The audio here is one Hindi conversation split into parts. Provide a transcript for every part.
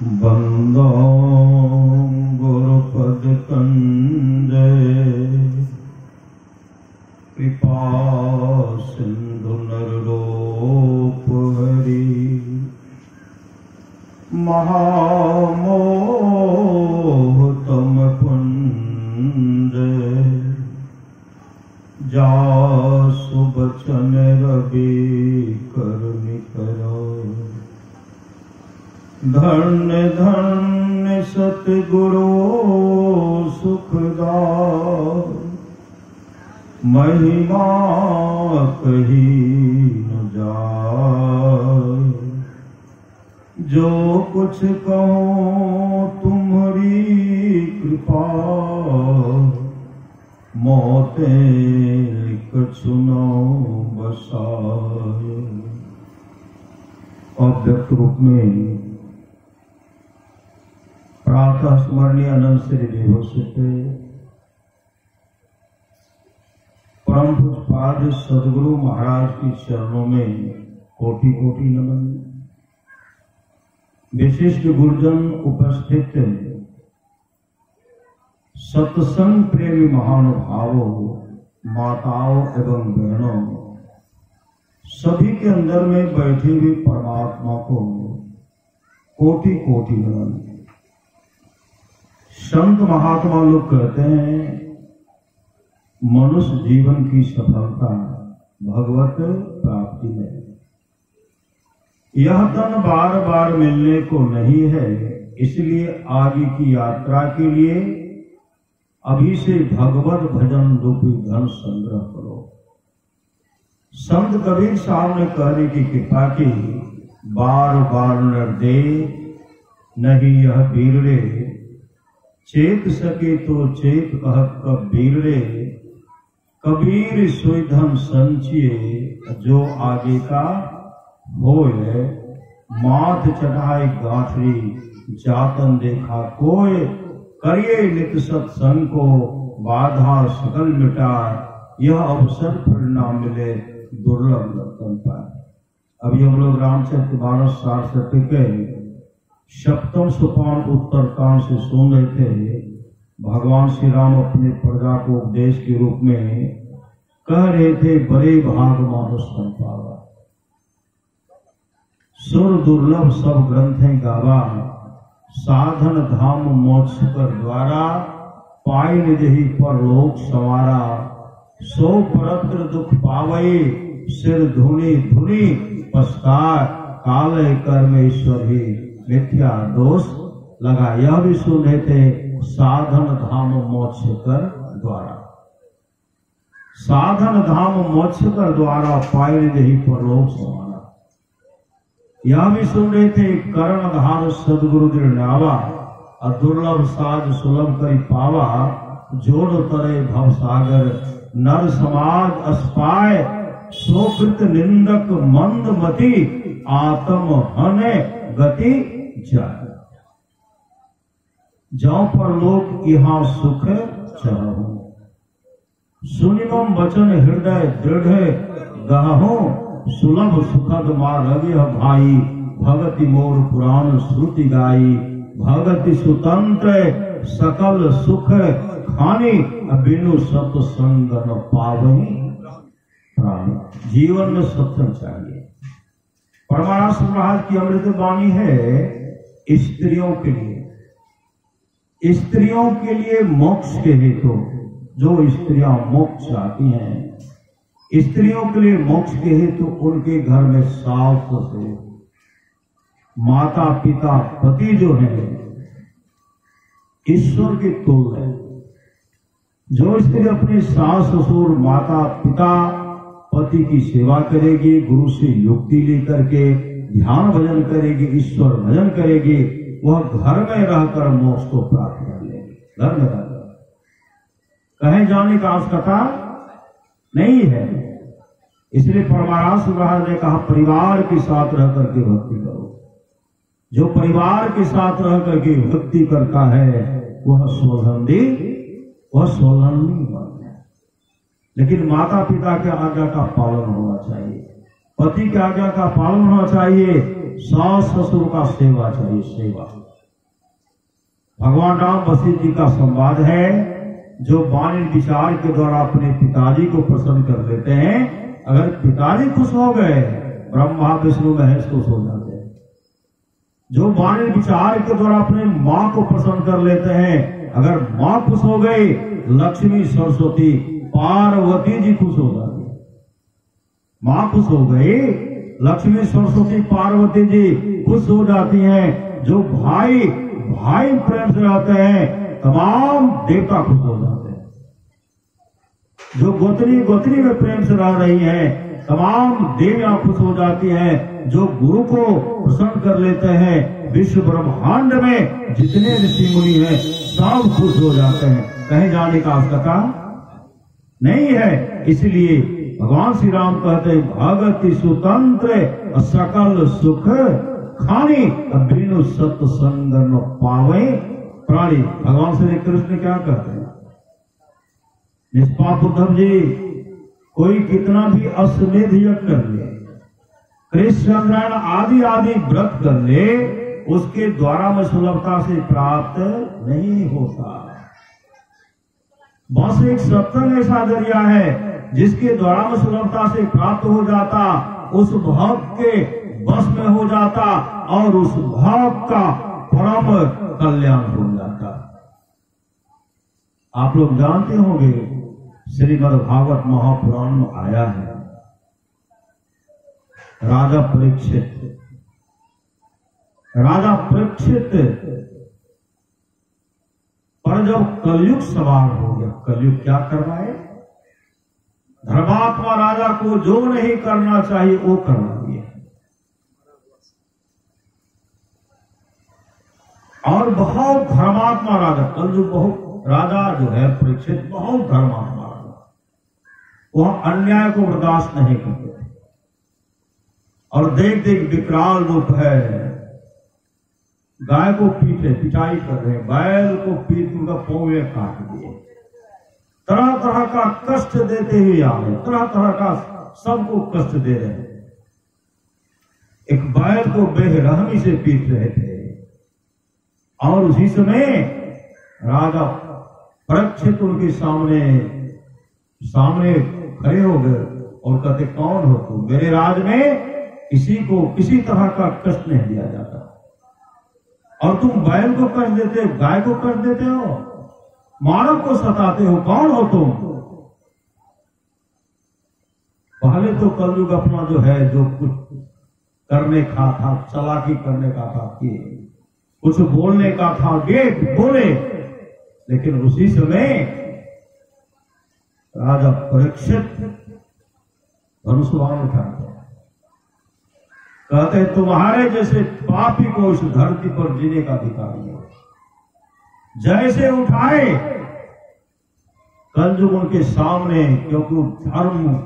बंदो गुरुपद कंजय कृपा सिंधु नररूप हरि महामोह तम पुंज जासु बचन रवि करनि करो धन्य धन्य सतगुरु सुखदाय महिमा कही न जाय जो कुछ कहो तुम्हारी कृपा मोते कछु न बसाए। अव्यक्त रूप में प्रातः स्मरणीय अनंत श्री देवोचित परम पूज्य सदगुरु महाराज के चरणों में कोटि कोटि नमन। विशिष्ट गुरुजन उपस्थित सत्संग प्रेमी महानुभावों, माताओं एवं बहनों, सभी के अंदर में बैठे हुए परमात्मा को कोटि कोटि नमन। संत महात्मा लोग कहते हैं मनुष्य जीवन की सफलता भगवत प्राप्ति में। यह तन बार बार मिलने को नहीं है, इसलिए आगे की यात्रा के लिए अभी से भगवत भजन रूपी धन संग्रह करो। संत कबीर साहब ने कहने की कृपा की, बार बार नर दे नहीं यह वीर रे, चेत सके तो चेत कहत कबीर रे, कबीर सोई धन संचिए जो आगे का होए, माथ चढ़ाए गांठरी जातन देखा कोय, करिए नित सत्संग को बाधा सकल मिटा, यह अवसर फिर ना मिले दुर्लभ रतन पाए। अभी हम लोग रामचरितमानस सारस्वती के सप्तम सोपान उत्तरकांड से सुन रहे थे। भगवान श्री राम अपने प्रजा को उपदेश के रूप में कह रहे थे, बड़े भाग मानुष संपावा, सुर दुर्लभ सब ग्रंथें गावा, साधन धाम मोक्ष कर द्वारा, पाई निधि पर लोक सवारा, सो परत्र दुख पावई, सिर धुनी धुनी पछताए, काले कर्मेश्वर ही मिथ्या दोष लगा। यह भी सुन रहे थे, साधन धाम मोक्ष कर द्वारा, साधन धाम मोक्ष कर द्वारा, पाई निधि पर लोक सवारा। यह भी सुन रहे थे, कर्णधार सदगुरु दृढ़ावा, दुर्लभ साज सुलभ करी पावा, जोड़ तरे भवसागर, नर समाज अस्पाय, सोकृत निंदक मंद मति, आत्म हने गति जाय। जाओ पर लोक यहाँ सुख चाहो, सुनिमम वचन हृदय दृढ़ गहो, सुलभ सुखद माधव्य भाई, भगति मोर पुराण श्रुति गाई, भगति सुतंत्र सकल सुख खानी, बिनु सत्संग न पावनी प्राणी। जीवन में सत्संग चाहिए। परमानंद महाराज की अमृत वाणी है स्त्रियों के लिए। स्त्रियों के लिए मोक्ष के हेतु, जो स्त्रियां मोक्ष चाहती हैं, स्त्रियों के लिए मोक्ष के हेतु उनके घर में सास ससुर, माता पिता, पति जो है ईश्वर के तुल्य है। जो स्त्री अपने सास ससुर, माता पिता, पति की सेवा करेगी, गुरु से युक्ति लेकर के ध्यान भजन करेगी, ईश्वर भजन करेगी, वह घर में रहकर मोक्ष को प्राप्त कर लेगी। घर में रहकर कहीं जाने का आवश्यकता नहीं है। इसलिए परमानंद महाराज ने कहा, परिवार के साथ रह करके भक्ति करो। जो परिवार के साथ रह करके भक्ति करता है वह स्वधंधी, वह स्वधंधी बन है। लेकिन माता पिता के आज्ञा का पालन होना चाहिए, पति के आज्ञा का पालन होना चाहिए, सास ससुर का सेवा चाहिए, सेवा। भगवान राम वशिष्ठ जी का संवाद है, जो वाणी विचार के द्वारा अपने पिताजी को प्रसन्न कर लेते हैं, अगर पिताजी खुश हो गए, ब्रह्मा विष्णु महेश खुश हो जाते हैं। जो वाणी विचार के द्वारा अपने माँ को प्रसन्न कर लेते हैं, अगर माँ खुश हो गई, लक्ष्मी सरस्वती पार्वती जी खुश हो जाती है। माँ खुश हो गई, लक्ष्मी सरस्वती पार्वती जी खुश हो जाती हैं। जो भाई भाई प्रेम से रहते हैं, तमाम देवता खुश हो जाते हैं। जो गोतनी गोतनी में प्रेम से रह रही हैं, तमाम देवियां खुश हो जाती हैं। जो गुरु को प्रसन्न कर लेते हैं, विश्व ब्रह्मांड में जितने ऋषि मुनि हैं सब खुश हो जाते हैं। कहीं जाने का आवश्यकता नहीं है। इसलिए भगवान श्री राम कहते हैं, भगति सुतंत्र सकल सुख खानी बिनु सत्संग न पावे प्राणी। भगवान श्री कृष्ण क्या कहते हैं, निष्पाप उद्धव जी, कोई कितना भी अश्वमेध यज्ञ कर ले, कृष्ण आदि आदि व्रत कर ले, उसके द्वारा में सुलभता से प्राप्त नहीं होता। बस एक सत्संग ऐसा जरिया है जिसके द्वारा में सुलभता से प्राप्त हो जाता, उस भक्त के बस में हो जाता और उस भक्त का परम कल्याण हो जाता। आप लोग जानते होंगे, श्रीमद् भागवत महापुराण में आया है, राजा परीक्षित पर जब कलयुग सवार हो गया, कलयुग क्या करवाए, धर्मात्मा राजा को जो नहीं करना चाहिए वो करवा दिया। और बहुत धर्मात्मा राजा, कलयुग बहुत राजा जो है परीक्षित, बहुत धर्मात्मा राजा, वह अन्याय को बर्दाश्त नहीं करते और देख देख विकराल रूप है, गाय को पिटाई कर रहे, बैल को पीट उनका पौवे काट दिए, तरह तरह का कष्ट देते हुए आ रहे, तरह तरह का सबको कष्ट दे रहे हैं। एक बैल को बेरहमी से पीट रहे थे और उसी समय राजा परीक्षित उनके सामने खड़े हो गए और कहते, कौन हो तुम? मेरे राज में किसी को किसी तरह का कष्ट नहीं दिया जाता और तुम बैल को कष्ट देते हो, गाय को कष्ट देते हो, मानव को सताते हो, कौन हो तुम? पहले तो कलयुग अपना जो है, जो कुछ करने का था, चालाकी करने का था, कि कुछ बोलने का था, वे बोले, लेकिन उसी समय राजा परीक्षित धनुष बाण उठाते, कहते हैं, तुम्हारे जैसे पापी को इस धरती पर जीने का अधिकार नहीं। जैसे उठाए, कलयुग उनके सामने, क्योंकि वो धर्म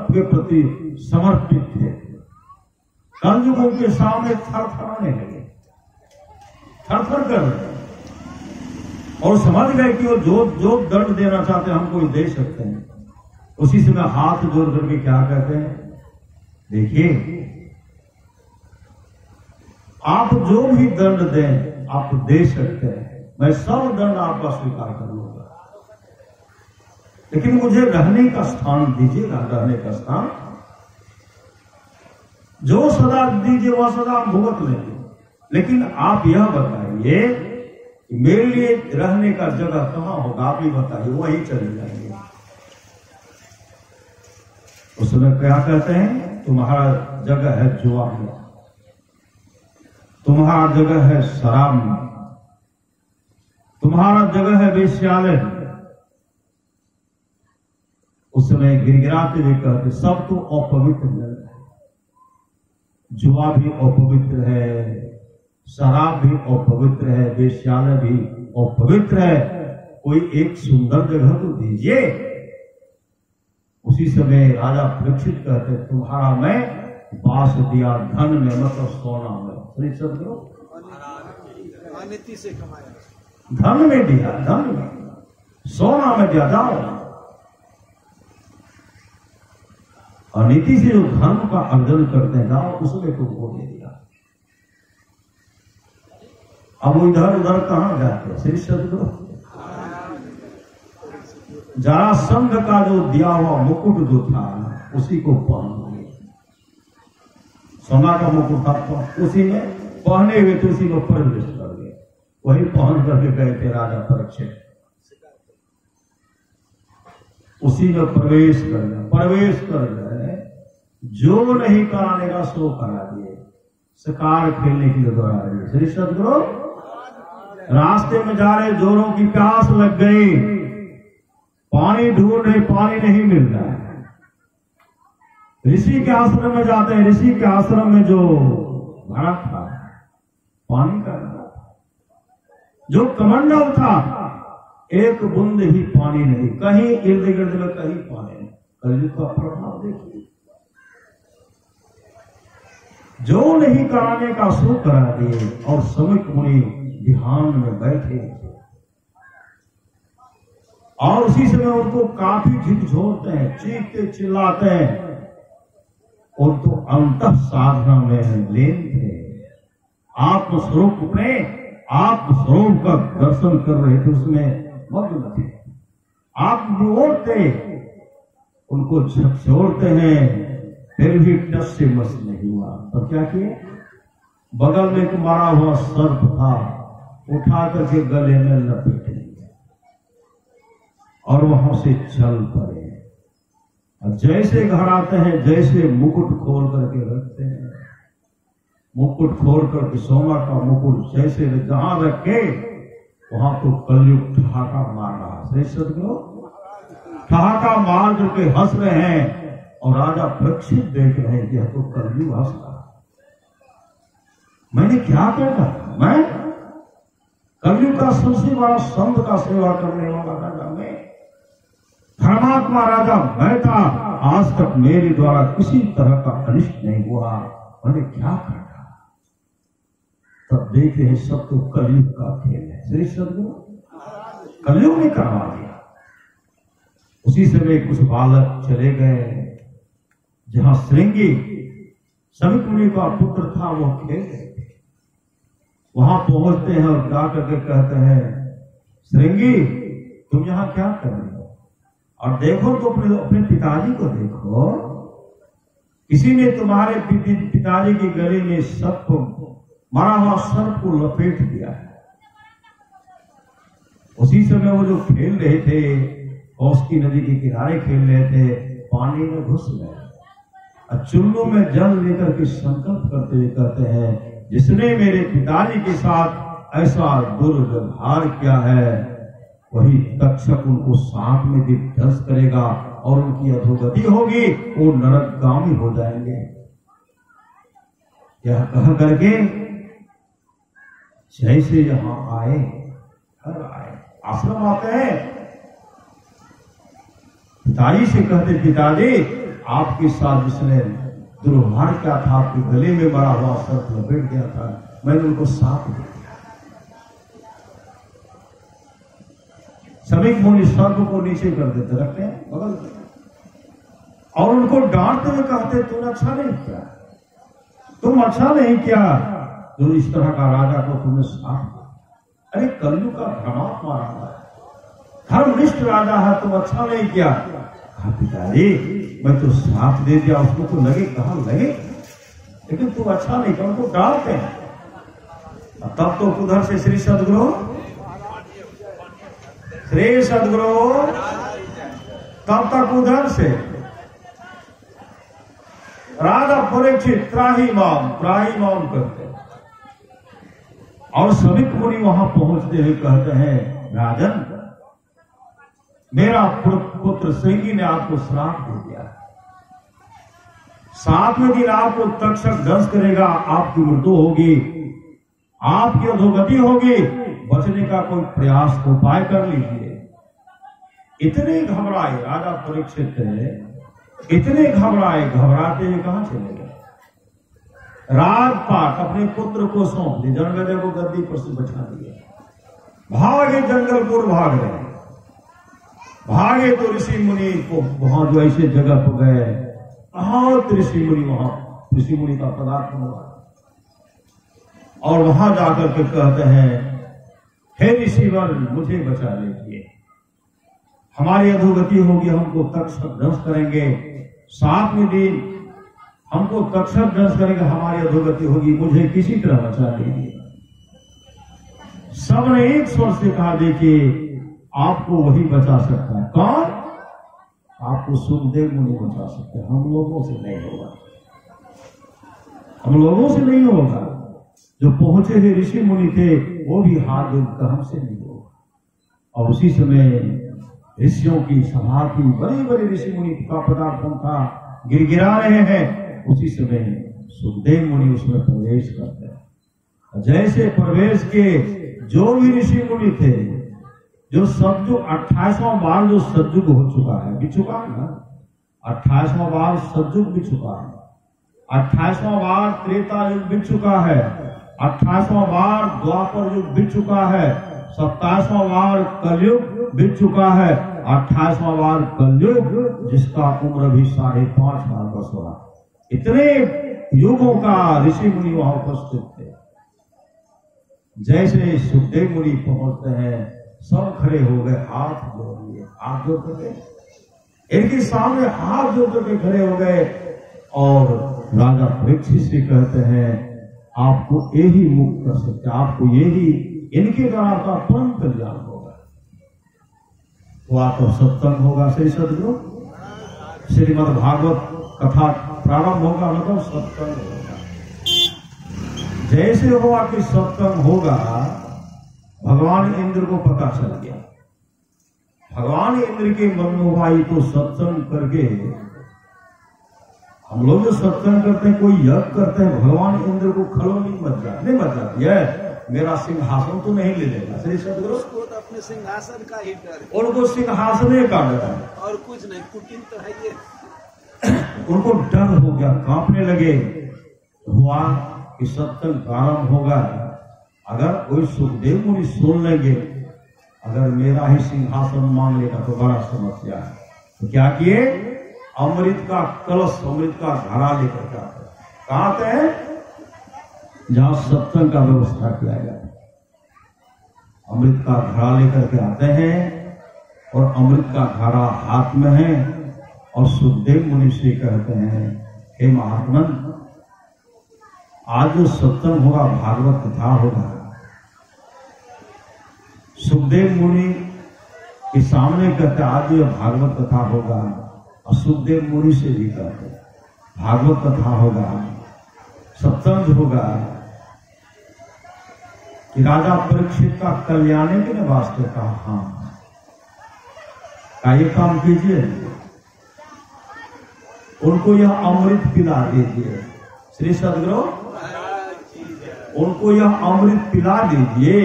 के प्रति समर्पित थे, कलयुग उनके सामने थरथराने लगे, थरथर कर रहे, और समझ गए कि वो जो दंड देना चाहते हैं हमको दे सकते हैं। उसी समय हाथ जोड़ करके क्या कहते हैं, देखिए, आप जो भी दंड दें आप दे सकते हैं, मैं सब दंड आपका स्वीकार कर लूंगा, लेकिन मुझे रहने का स्थान दीजिएगा, रहने का स्थान जो सदा दीजिए वह सदा भुगत लेंगे, लेकिन आप यह बताइए कि मेरे लिए रहने का जगह कहां होगा, आप ही बताइए, वहीं चले जाएंगे। उस समय क्या कहते हैं, तुम्हारा जगह है जुआ में, तुम्हारा जगह है शराब में, तुम्हारा जगह है वेश्यालय में। उस समय गिड़गिड़ाते हुए कहते, सब तो अपवित्र है, जुआ भी अपवित्र है, शराब भी अपवित्र है, वेश्यालय भी अपवित्र है, कोई एक सुंदर जगह तो दीजिए। उसी समय राजा परीक्षित कहते, तुम्हारा मैं बास दिया धन में, मतलब सोना में, नीति से कमाया, धन में दिया, धन में, सोना में दिया, जाओ। और नीति से जो धर्म का अर्जन करते हैं, जाओ उसमें तुमको दे दिया। अब वो इधर उधर कहां जाते? श्री सदगुरु जरासंध का जो दिया हुआ मुकुट जो था उसी को पहन लिए। सोना का मुकुट था तो उसी में पहने हुए तो उसी में प्रवेश कर गए। वही पहन करके गए थे राजा परीक्षित, उसी में प्रवेश कर गए। प्रवेश कर गए, जो नहीं कराने का सो करा दिए, शिकार खेलने के लिए दौड़ा दिए। श्री सदगुरु रास्ते में जा रहे, जोरों की प्यास लग गई, पानी ढूंढ रहे, पानी नहीं मिल रहा है। ऋषि के आश्रम में जाते हैं, ऋषि के आश्रम में जो घड़ा था पानी का घड़ा था, जो कमंडल था एक बूंद ही पानी नहीं, कहीं इर्द गिर्द में कहीं पानी नहीं। कलयुग का प्रभाव देखिए, जो नहीं कराने का सो करा दिए। और समिक मुनि ध्यान में बैठे और उसी समय उनको काफी झिझोड़ते हैं, चीखते चिल्लाते हैं। और तो अंतः साधना में लीन थे, आत्मस्वरूप में आत्मस्वरूप का दर्शन कर रहे थे, उसमें मग्न थे। आप निओरते उनको झकझोरते हैं, फिर भी टस से मस नहीं हुआ। तो क्या किए? बगल में एक मारा हुआ सर्प था, उठा करके गले में लपेट लिया और वहां से चल पड़े। और जैसे घर आते हैं, जैसे मुकुट खोल करके रखते हैं, मुकुट खोल करके सोना का मुकुट जैसे जहां रखे वहां तो कलयुग ठहाका मार रहा। श्री सदगुरु ठहाका मार करके हंस रहे हैं और राजा परीक्षित देख रहे हैं कि यह तो कलयुग हंस रहा। मैंने क्या कहता? मैं कलयुग का सबसे बड़ा संत का सेवा करने वाला राजा मैं, धर्मात्मा राजा मैं था। आज तक मेरे द्वारा किसी तरह का अनिष्ट नहीं हुआ, मैंने क्या कहा? तब देखे हैं सब तो कलयुग का खेल है। श्री सदगुरु कलयुग ने करवा दिया। उसी समय कुछ बालक चले गए जहां श्रृंगी समिक मुनि का पुत्र था, वो खेल रहे थे। वहां पहुंचते हैं और जा करके कहते हैं, श्रृंगी तुम यहां क्या कर रहे हो? और देखो तो अपने पिताजी को देखो, किसी ने तुम्हारे पिताजी की गले में सर्प मारा हुआ सर्प को लपेट दिया है। उसी समय वो जो खेल रहे थे, कौशकी नदी के किनारे खेल रहे थे, पानी में घुस गए और चुल्लू में जल लेकर के संकल्प करते हुए कहते हैं, जिसने मेरे पिताजी के साथ ऐसा दुर्व्यवहार किया है वही तक्षक उनको 7 में दिन ध्वंस करेगा और उनकी अधोगति होगी, वो नरकगामी हो जाएंगे। यह कह करके जैसे यहां आए, घर आए, आश्रम आते हैं, पिताजी से कहते, पिताजी आपके साथ जिसने दुर्व्यवहार किया था, आपके गले में बड़ा हुआ सर्प लपेट गया था, मैंने उनको साथ दे दिया। समिक मुनि सर्प को नीचे कर देते, रखते हैं बगल में, और उनको डांटते हुए कहते, तुमने अच्छा नहीं किया, तुम अच्छा नहीं किया जो इस तरह का राजा को तुमने साथ दिया। अरे कलयुग का धर्मात्मा राजा है, धर्मनिष्ठ राजा है, तुम अच्छा नहीं किया। पिताजी मैं तो साथ दे दिया, उसको तो लगे, कहा लगे, लेकिन तुम अच्छा नहीं कर, उनको डालते हैं। तब तो उधर से श्री सदगुरु तब तक उधर से राजा परीक्षित त्राही माम करते, और समिक मुनि वहां पहुंचते हुए कहते हैं, राजन मेरा पुत्र श्रृंगी ने आपको श्राप दे दिया, 7वें दिन आपको तक्षक दंश करेगा, आपकी मृत्यु होगी, आपकी अधोगति होगी, बचने का कोई प्रयास उपाय कर लीजिए। इतने घबराए राजा परीक्षित, इतने घबराए, घबराते हुए कहां चले गए? राजपाट अपने पुत्र को सौंप दिए, जन्मेजय को गद्दी पर से बचा दिया, भागे जंगलपुर भाग रहे, भागे तो ऋषि मुनि को वहां जो ऐसे जगह पर गए, बहुत ऋषि मुनि वहां ऋषि मुनि का पदार्थ हुआ, और वहां जाकर के कहते हैं, हे ऋषिवर मुझे बचा लीजिए, हमारी अधोगति होगी, हमको तक्षक दंश करेंगे, 7वें दिन हमको तक्षक दंश करेंगे, हमारी अधोगति होगी, मुझे किसी तरह बचा लीजिए। सबने एक स्वर से कहा, देखिए आपको वही बचा सकता है। कौन? आपको सुखदेव मुनि बचा सकते हैं, हम लोगों से नहीं होगा, हम लोगों से नहीं होगा। जो पहुंचे हुए ऋषि मुनि थे वो भी हाथ जोड़कर हमसे नहीं होगा। और उसी समय ऋषियों की सभा थी, बड़े बड़े ऋषि मुनि का पदार्पण था, गिरगिरा रहे हैं। उसी समय सुखदेव मुनि उसमें प्रवेश करते हैं। जैसे प्रवेश के जो भी ऋषि मुनि थे, जो सतयुग 28वां बार जो सतयुग हो चुका है, बीत चुका है ना, 28वां बार सतयुग बीत चुका है, 28वां बार त्रेता युग बीत चुका है, 28वां बार द्वापर युग बीत चुका है, 27वां बार कलयुग बीत चुका है, 28वां बार कलयुग जिसका उम्र भी 5.5 वर्ष हो रहा। इतने युगों का ऋषि मुनि वहां उपस्थित थे। जैसे सुखदेव मुनि पहुंचते हैं, सब खड़े हो गए, हाथ जोड़ लिए, हाथ जोड़ करके इनके सामने हाथ जोड़ करके खड़े हो गए। और राजा परीक्षित से कहते हैं, आपको यही मुक्त कर सकते, आपको यही, इनके द्वारा आपका परम कल्याण होगा। वो आपको सत्संग होगा, श्री सद्गुरु श्रीमद् भागवत कथा प्रारंभ होगा, मतलब सत्संग होगा। जैसे हुआ कि सत्संग होगा, भगवान इंद्र को पता चल गया। भगवान इंद्र के मन में हुआ, ये तो सत्संग करके, हम लोग जो सत्संग करते हैं, कोई यज्ञ करते हैं, भगवान इंद्र को खलौनी मच जाती है, मेरा सिंहासन तो नहीं ले लेगा। श्री सद्गुरु उसको तो अपने सिंहासन का ही डर है, उनको सिंहासने का डर है, और कुछ नहीं, कुटिल तो है ये। उनको डर हो गया, कांपने लगे। हुआ कि सत्संग प्रारंभ होगा, अगर कोई सुखदेव मुनि सुन लेंगे, अगर मेरा ही सिंहासन मांग लेगा तो बड़ा समस्या है। तो क्या किए, अमृत का कलश, अमृत का घड़ा लेकर के आते हैं। कहाँ आते हैं? जहां सत्संग का व्यवस्था किया गया, अमृत का घड़ा लेकर के आते हैं, और अमृत का घड़ा हाथ में है, और सुखदेव मुनि से कहते हैं, हे महात्मन, आज जो सत्संग होगा, भागवत कथा होगा। सुखदेव मुनि के सामने कहते, आज जो भागवत कथा होगा, और सुखदेव मुनि से भी कहते, भागवत कथा होगा, सत्संग होगा, कि राजा परीक्षित का कल्याण के लिए वास्ते कहा, हाँ का ये काम कीजिए, उनको यह अमृत पिला दीजिए। श्री सद्गुरु उनको यह अमृत पिला दीजिए,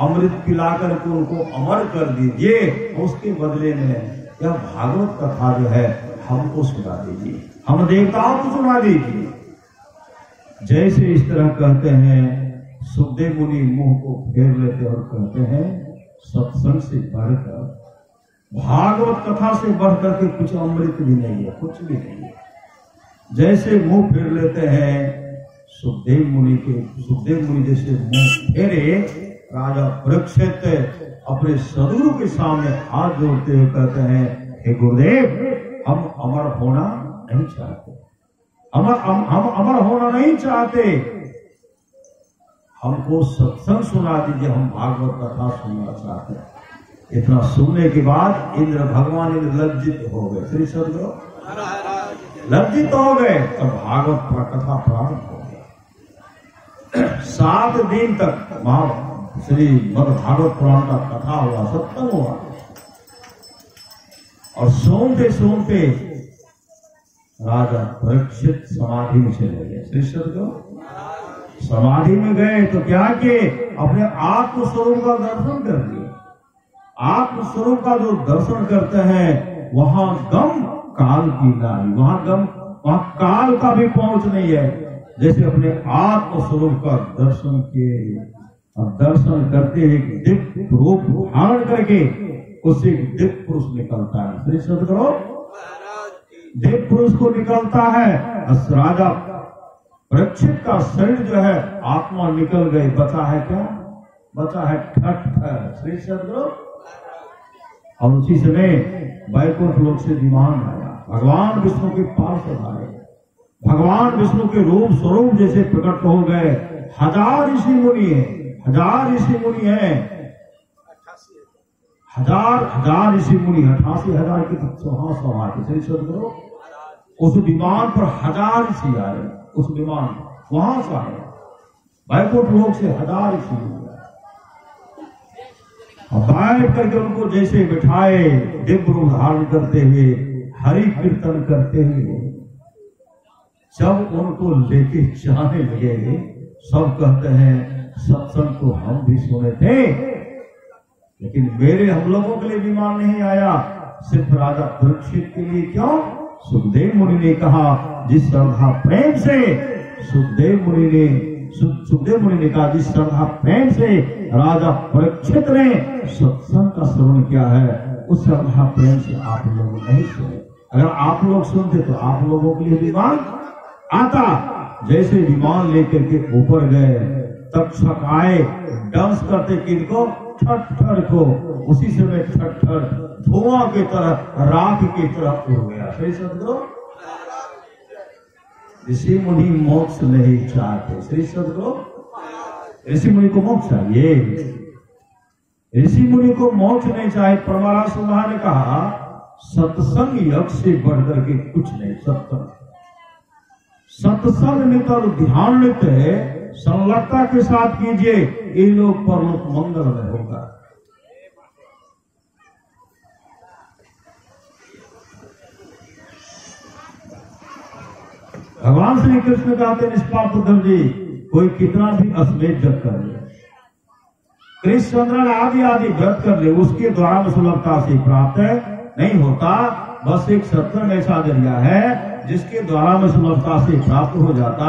अमृत पिलाकर के उनको अमर कर दीजिए, उसके बदले में यह भागवत कथा जो है हमको सुना दीजिए, हम देवताओं को सुना दीजिए। जैसे इस तरह कहते हैं, सुखदेव मुनि मुंह को फेर लेते और कहते हैं, सत्संग से बढ़कर, भागवत कथा से बढ़कर के कुछ अमृत भी नहीं है, कुछ भी नहीं है। जैसे मुंह फेर लेते हैं सुखदेव मुनि जैसे मुंह फेरे, राजा परीक्षित अपने सदगुरु के सामने हाथ जोड़ते हुए कहते हैं, हे गुरुदेव, हम अमर होना नहीं चाहते, हम अमर होना नहीं चाहते, हमको सत्संग सुना दीजिए, हम भागवत कथा सुनना चाहते हैं। इतना सुनने के बाद इंद्र, भगवान इंद्र लज्जित हो गए। श्री सद्गुरु लज्जित हो गए, तब भागवत कथा प्रारंभ हो गया। 7 दिन तक श्री भागवत पुराण का कथा हुआ, सत्संग हुआ, और सोमते सोमते राजा परीक्षित समाधि में चले गए। श्री सद्गुरु समाधि में गए तो क्या किए, अपने आत्मस्वरूप का दर्शन कर लिया। आत्मस्वरूप का जो दर्शन करते हैं, वहां गम काल की नाही, वहां काल का भी पहुंच नहीं है। जैसे अपने आत्मस्वरूप का दर्शन किए, और दर्शन करते एक दिव्य रूप धारण करके उससे एक दिव्य पुरुष निकलता है। श्री सद्गुरु दिव्य पुरुष को निकलता है, राजा परीक्षित का शरीर जो है आत्मा निकल गई, बचा है क्या? बचा है ठठ श्री सदगुरु। और उसी समय वैकुंठ लोक से विमान आया, भगवान विष्णु के पार्षद आए, भगवान विष्णु के रूप स्वरूप जैसे प्रकट हो गए। 1000 ऋषि मुनि है, 1000 ऋषि मुनि है, 1000 ऋषि मुनि, 88,000 की सभा श्री सदगुरु। उस विमान पर 1000 ऋषि आए, उस विमान वहां से आए, वैकुंठ लोक से 1000 ऋषि बैठ करके उनको जैसे बिठाए, दिव्य रूप धारण करते हुए, हरि कीर्तन करते हुए। जब उनको लेके जाने लगे, सब कहते हैं सत्संग तो हम भी सुने थे, लेकिन मेरे हम लोगों के लिए विमान नहीं आया, सिर्फ राजा परीक्षित के लिए। क्यों? सुखदेव मुनि ने कहा, जिस श्रद्धा प्रेम से सुखदेव मुनि ने कहा, जिस श्रद्धा प्रेम से राजा परीक्षित ने सत्संग का श्रवण किया है, उस श्रद्धा प्रेम से आप लोग नहीं सुने। अगर आप लोग सुनते तो आप लोगों के लिए विमान आता। जैसे विमान लेकर के ऊपर गए, तक्षक आए, डांस करते किनको? ठट्ठर को। उसी समय ठट्ठर धुआं की तरह, राख की तरह उड़ गया। सही सदगुरु। ऋषि मुनि मोक्ष नहीं चाहते, श्री सदगुरु। ऋषि मुनि को मोक्ष चाहिए, ऋषि मुनि को मोक्ष नहीं चाहिए। परमाराज सुबह ने कहा, सत्संग यज्ञ से बढ़कर के कुछ नहीं। सत्संग नित्य और ध्यान नित्य संलग्नता के साथ कीजिए, ये लोग परलोक मंगल में होगा। भगवान श्री कृष्ण कहते हैं, निष्पाप उद्धव जी, कोई कितना भी अश्वेत व्रत कर ले, कृष्ण चंद्र आदि व्रत कर ले, उसके द्वारा में सुलभता से प्राप्त नहीं होता। बस एक सत्संग ऐसा जरिया है जिसके द्वारा में सुलभता से प्राप्त हो जाता,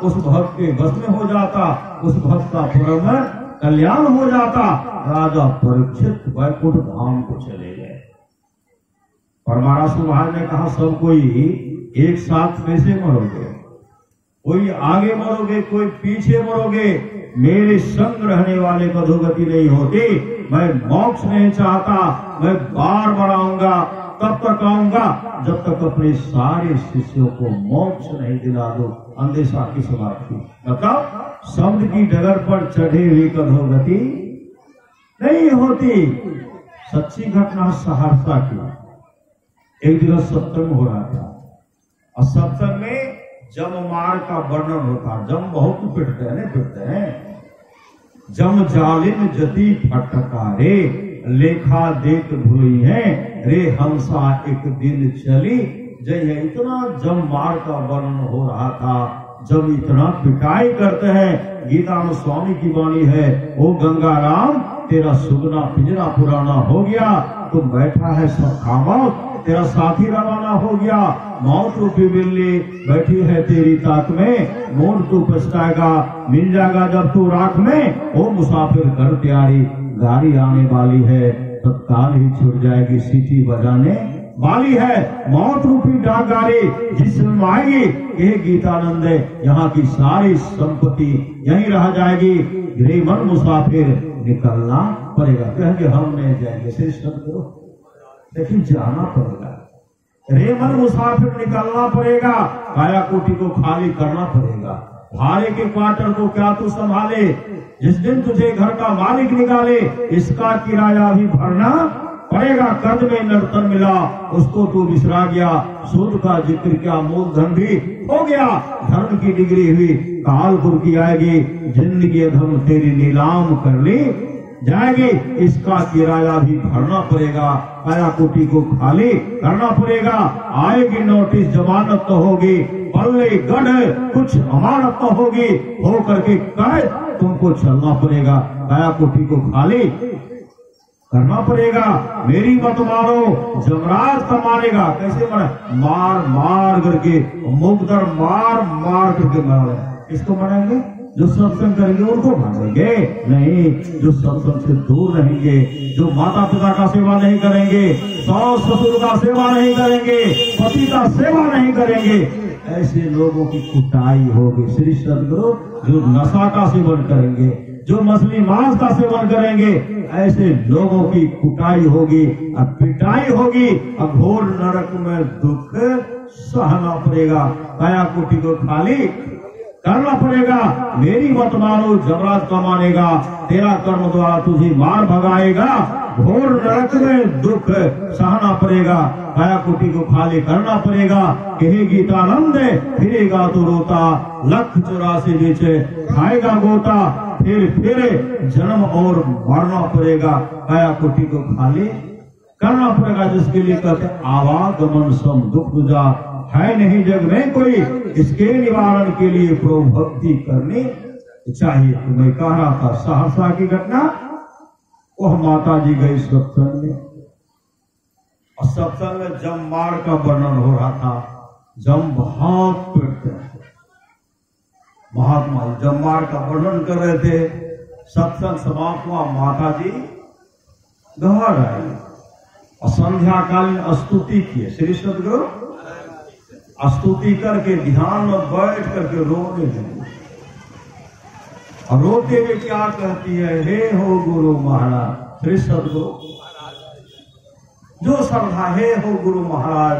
उस भक्त के बस में हो जाता, उस भक्त का पूर्ण कल्याण हो जाता। राजा परीक्षित वैकुंठ धाम को चले गए। परमाराज सुभाष ने कहा, सब कोई एक साथ कैसे मरोगे? कोई आगे मरोगे, कोई पीछे मरोगे, मेरे संग रहने वाले को अधोगति नहीं होती। मैं मोक्ष नहीं चाहता, मैं बार बार आऊंगा, तब तक आऊंगा जब तक अपने सारे शिष्यों को मोक्ष नहीं दिला दो। अंदेशा किस बात की? मतलब शब्द की डगर पर चढ़े हुए अधोगति नहीं होती। सच्ची घटना सहरसा की। एक जगह सत्संग हो रहा था, और सत्संग में जम मार का वर्णन होता। जम बहुत पिटते हैं। जम जालिम जति फटकारे, लेखा देख भूली है, रे हंसा एक दिन चली। जय इतना जम मार का वर्णन हो रहा था, जब इतना पिटाई करते हैं। गीता में स्वामी की वाणी है, ओ गंगा राम, तेरा सुगना पिंजरा पुराना हो गया, तुम बैठा है सब खामोश, तेरा साथी रवाना हो गया। मौत रूपी बिल्ली बैठी है तेरी ताक में, मोड़ तू पछताएगा, मिल जाएगा जब तू राख में। ओ मुसाफिर कर तैयारी, गाड़ी आने वाली है, तत्काल ही छुट जाएगी, सीटी बजाने वाली है। मौत रूपी डाक गाड़ी जिस समय आएगी, ये गीतानंद है, यहाँ की सारी संपत्ति यहीं रह जाएगी। गृह मन मुसाफिर निकलना पड़ेगा। कहेंगे हम नहीं जाएंगे, सिर्फ करो, लेकिन जाना पड़ेगा। रेमन मुसाफिर निकलना पड़ेगा, काया कोठी को खाली करना पड़ेगा। भाड़े के क्वार्टर को क्या तू संभाले? जिस दिन तुझे घर का मालिक निकाले, इसका किराया भी भरना पड़ेगा। कर्ज में नर्तन मिला, उसको तू बिसरा गया, सूद का जिक्र क्या, मूलधन भी हो गया। धर्म की डिग्री हुई, कालपुर की आएगी, जिंदगी धर्म तेरी नीलाम कर ली जाएगी, इसका किराया भी भरना पड़ेगा। काया कोठी को खाली करना पड़ेगा। आएगी नोटिस, जमानत तो होगी, बल्ले गढ़ कुछ अमानत तो होगी, हो करके कैद तुमको चलना पड़ेगा। काया कोठी को खाली करना पड़ेगा। मेरी मत मारो, जमराज का मारेगा। कैसे मारे? मार मार करके, मुकदर मार मार करके मारे। किसको मारेंगे? जो सत्संग करेंगे उनको मारेंगे नहीं। जो सत्संग से दूर रहेंगे, जो माता पिता का सेवा नहीं करेंगे, सास ससुर का सेवा नहीं करेंगे, पति का सेवा नहीं करेंगे, ऐसे लोगों की कुटाई होगी। श्री सदगुरु जो नशा का सेवन करेंगे, जो मछली मांस का सेवन करेंगे, ऐसे लोगों की कुटाई होगी और पिटाई होगी और घोर नरक में दुख सहना पड़ेगा। काया कुटी को खाली करना पड़ेगा। मेरी मत मानो, जमराज का मानेगा, तेरा कर्म द्वारा तुझे मार भगाएगा। घोर नरक में दुख सहना पड़ेगा। काया कुटी को खाली करना पड़ेगा। कहे गीतानंद फिरेगा तो रोता, 1,84 बीचे खाएगा गोता। फिर जन्म और मरना पड़ेगा। काया कुटी को खाली करना पड़ेगा, जिसके लिए कहते आवागमन सम दुख बुझा है नहीं जग में कोई, इसके निवारण के लिए प्रभु भक्ति करनी चाहिए। तो मैं कह रहा था सहरसा की घटना, वह माता जी गई सत्संग में, और सत्संग में जम मार का वर्णन हो रहा था। जम बहुत पीड़ते थे। महात्मा जम मार का वर्णन कर रहे थे। सत्संग समाप्त हुआ, माता जी घर आई और संध्या कालीन स्तुति किए। श्री सदगुरु स्तुति करके ध्यान में बैठ करके रोने लगी, और रोते हुए क्या कहती है, हे हो गुरु महाराज। श्री सदगुरु जो श्रद्धा, हे हो गुरु महाराज,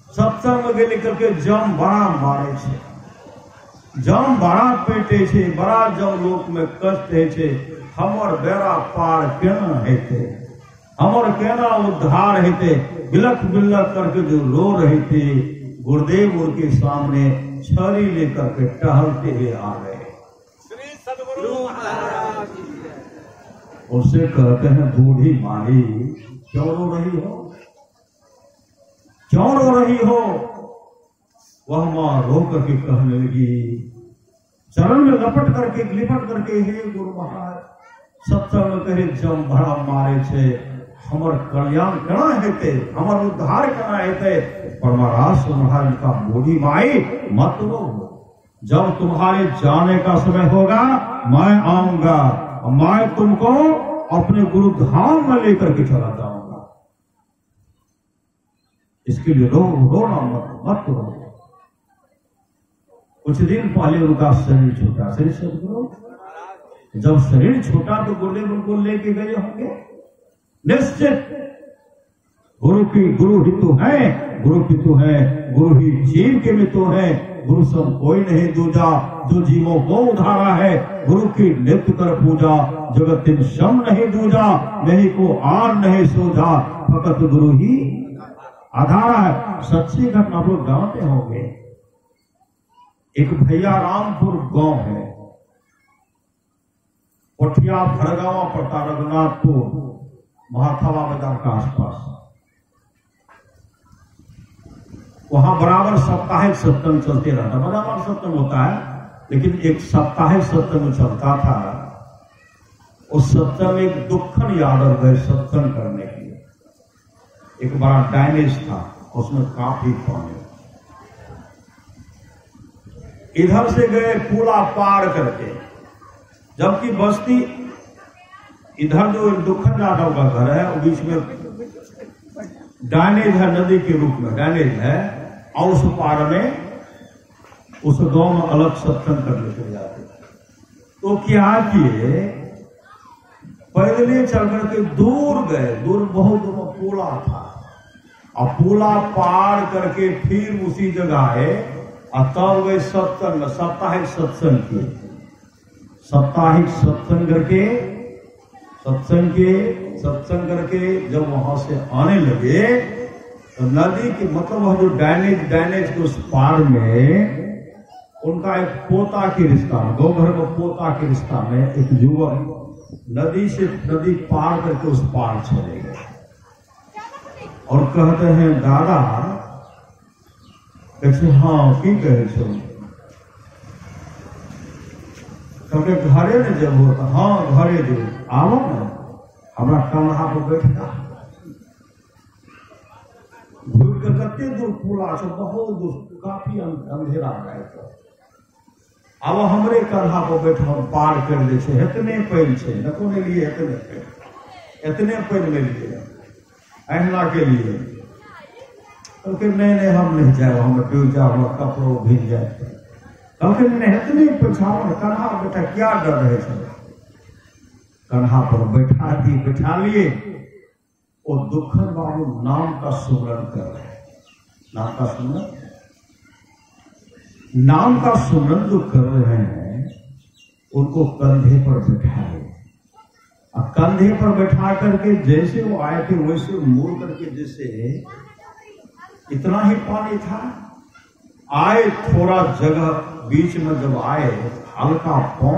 सत्संग में गेली करके जम बड़ा मारे छे, जम बड़ा पेटे छे, बड़ा जम लोक में कष्ट है छे। हमर बेड़ा पार केना हेते, हमर केना उद्धार हेते। बिलख बिलख करके जो रो रहे थे, गुरुदेव उनके सामने छड़ी लेकर के टहलते हुए आ गए। श्री सद्गुरु महाराज उससे कहते हैं, बूढ़ी माई क्यों रो रही हो, क्यों रो रही हो। वह मां रो करके कहने लगी, चरण में लिपट करके हे गुरु महाराज, सत्संग में कहे जम बड़ा मारे छे, हमर कल्याण केना हेते, हमर उद्धार केना हेते। पर महाराज महाराज का बूढ़ी माई मत रो, जब तुम्हारे जाने का समय होगा मैं आऊंगा, मैं तुमको अपने गुरु धाम में लेकर के चला जाऊंगा। इसके लिए रोना मत रो। कुछ दिन पहले उनका शरीर छूटा। शरीर सदगुरु जब शरीर छूटा तो गुरुदेव उनको लेके गए होंगे निश्चित। गुरु ही तो है, गुरु ही तो है, गुरु ही जीव के भी तो है। गुरु सब कोई नहीं दूजा, जो जीवों को उधारा है। गुरु की नित्य कर पूजा, जगत तिन शम नहीं दूजा। नहीं को आर नहीं सोझा, फकत गुरु ही आधारा है। सच्ची घटना आप लोग जानते होंगे। एक भैया रामपुर गांव है, पठिया भड़गावा पड़ता, रघुनाथपुर महाथवा मैदान का आसपास। वहां बराबर साप्ताहिक सत्संग चलते रहता। बराबर सत्संग होता है, लेकिन एक साप्ताहिक सत्संग चलता था। उस सत्संग में एक दुखन यादव गए सत्संग करने के लिए। एक बड़ा डायनेज था, उसमें काफी पानी। इधर से गए पुला पार करके, जबकि बस्ती इधर जो दुखन यादव का घर है, वो बीच में डायनेज है, नदी के रूप में डायनेज है। और उस पार में उस गांव में अलग सत्संग करने के जाते। तो क्या किए, पैदल चल करके दूर गए, दूर बहुत दूर पुला था, और पुला पार करके फिर उसी जगह आए, और तब गए सत्संग में। साप्ताहिक सत्संग किए, साप्ताहिक सत्संग करके जब वहां से आने लगे तो नदी की मतलब वह जो डायनेज के उस पार में उनका एक पोता के रिश्ता, दो घर में पोता के रिश्ता में एक युवक नदी पार करके उस पार चले गए। और कहते हैं, दादा कैसे, हाँ की कहे छो, कहते घरे ने जब होता, हाँ घरे जो आवो ना, हमारा कन्हा पर बैठा घूर कर कते दूर पुला से बहुत दूर, काफी अंधेरा रहे तो अब हमरे कन्हा पर बैठा पार कर दे छे। इतने पैर छे, नको ने लिए इतने पैर में लिए अहना के लिए। क्योंकि नहीं हम नहीं जाए, हम डूब जाओ, हम कपड़ों भीग जाए। क्योंकि नहीं पूछाओ कन्हा बेटा क्या डर रहे थे, कन्हा पर बैठा लिए। वो दुखन बाबू नाम का सुमरण कर रहे हैं। नाम का सुमरण जो कर रहे हैं, उनको कंधे पर बैठाए। और कंधे पर बैठा करके जैसे वो आए थे वैसे मुड़ करके, जैसे इतना ही पानी था, आए थोड़ा जगह बीच में जब आए, हल्का पांव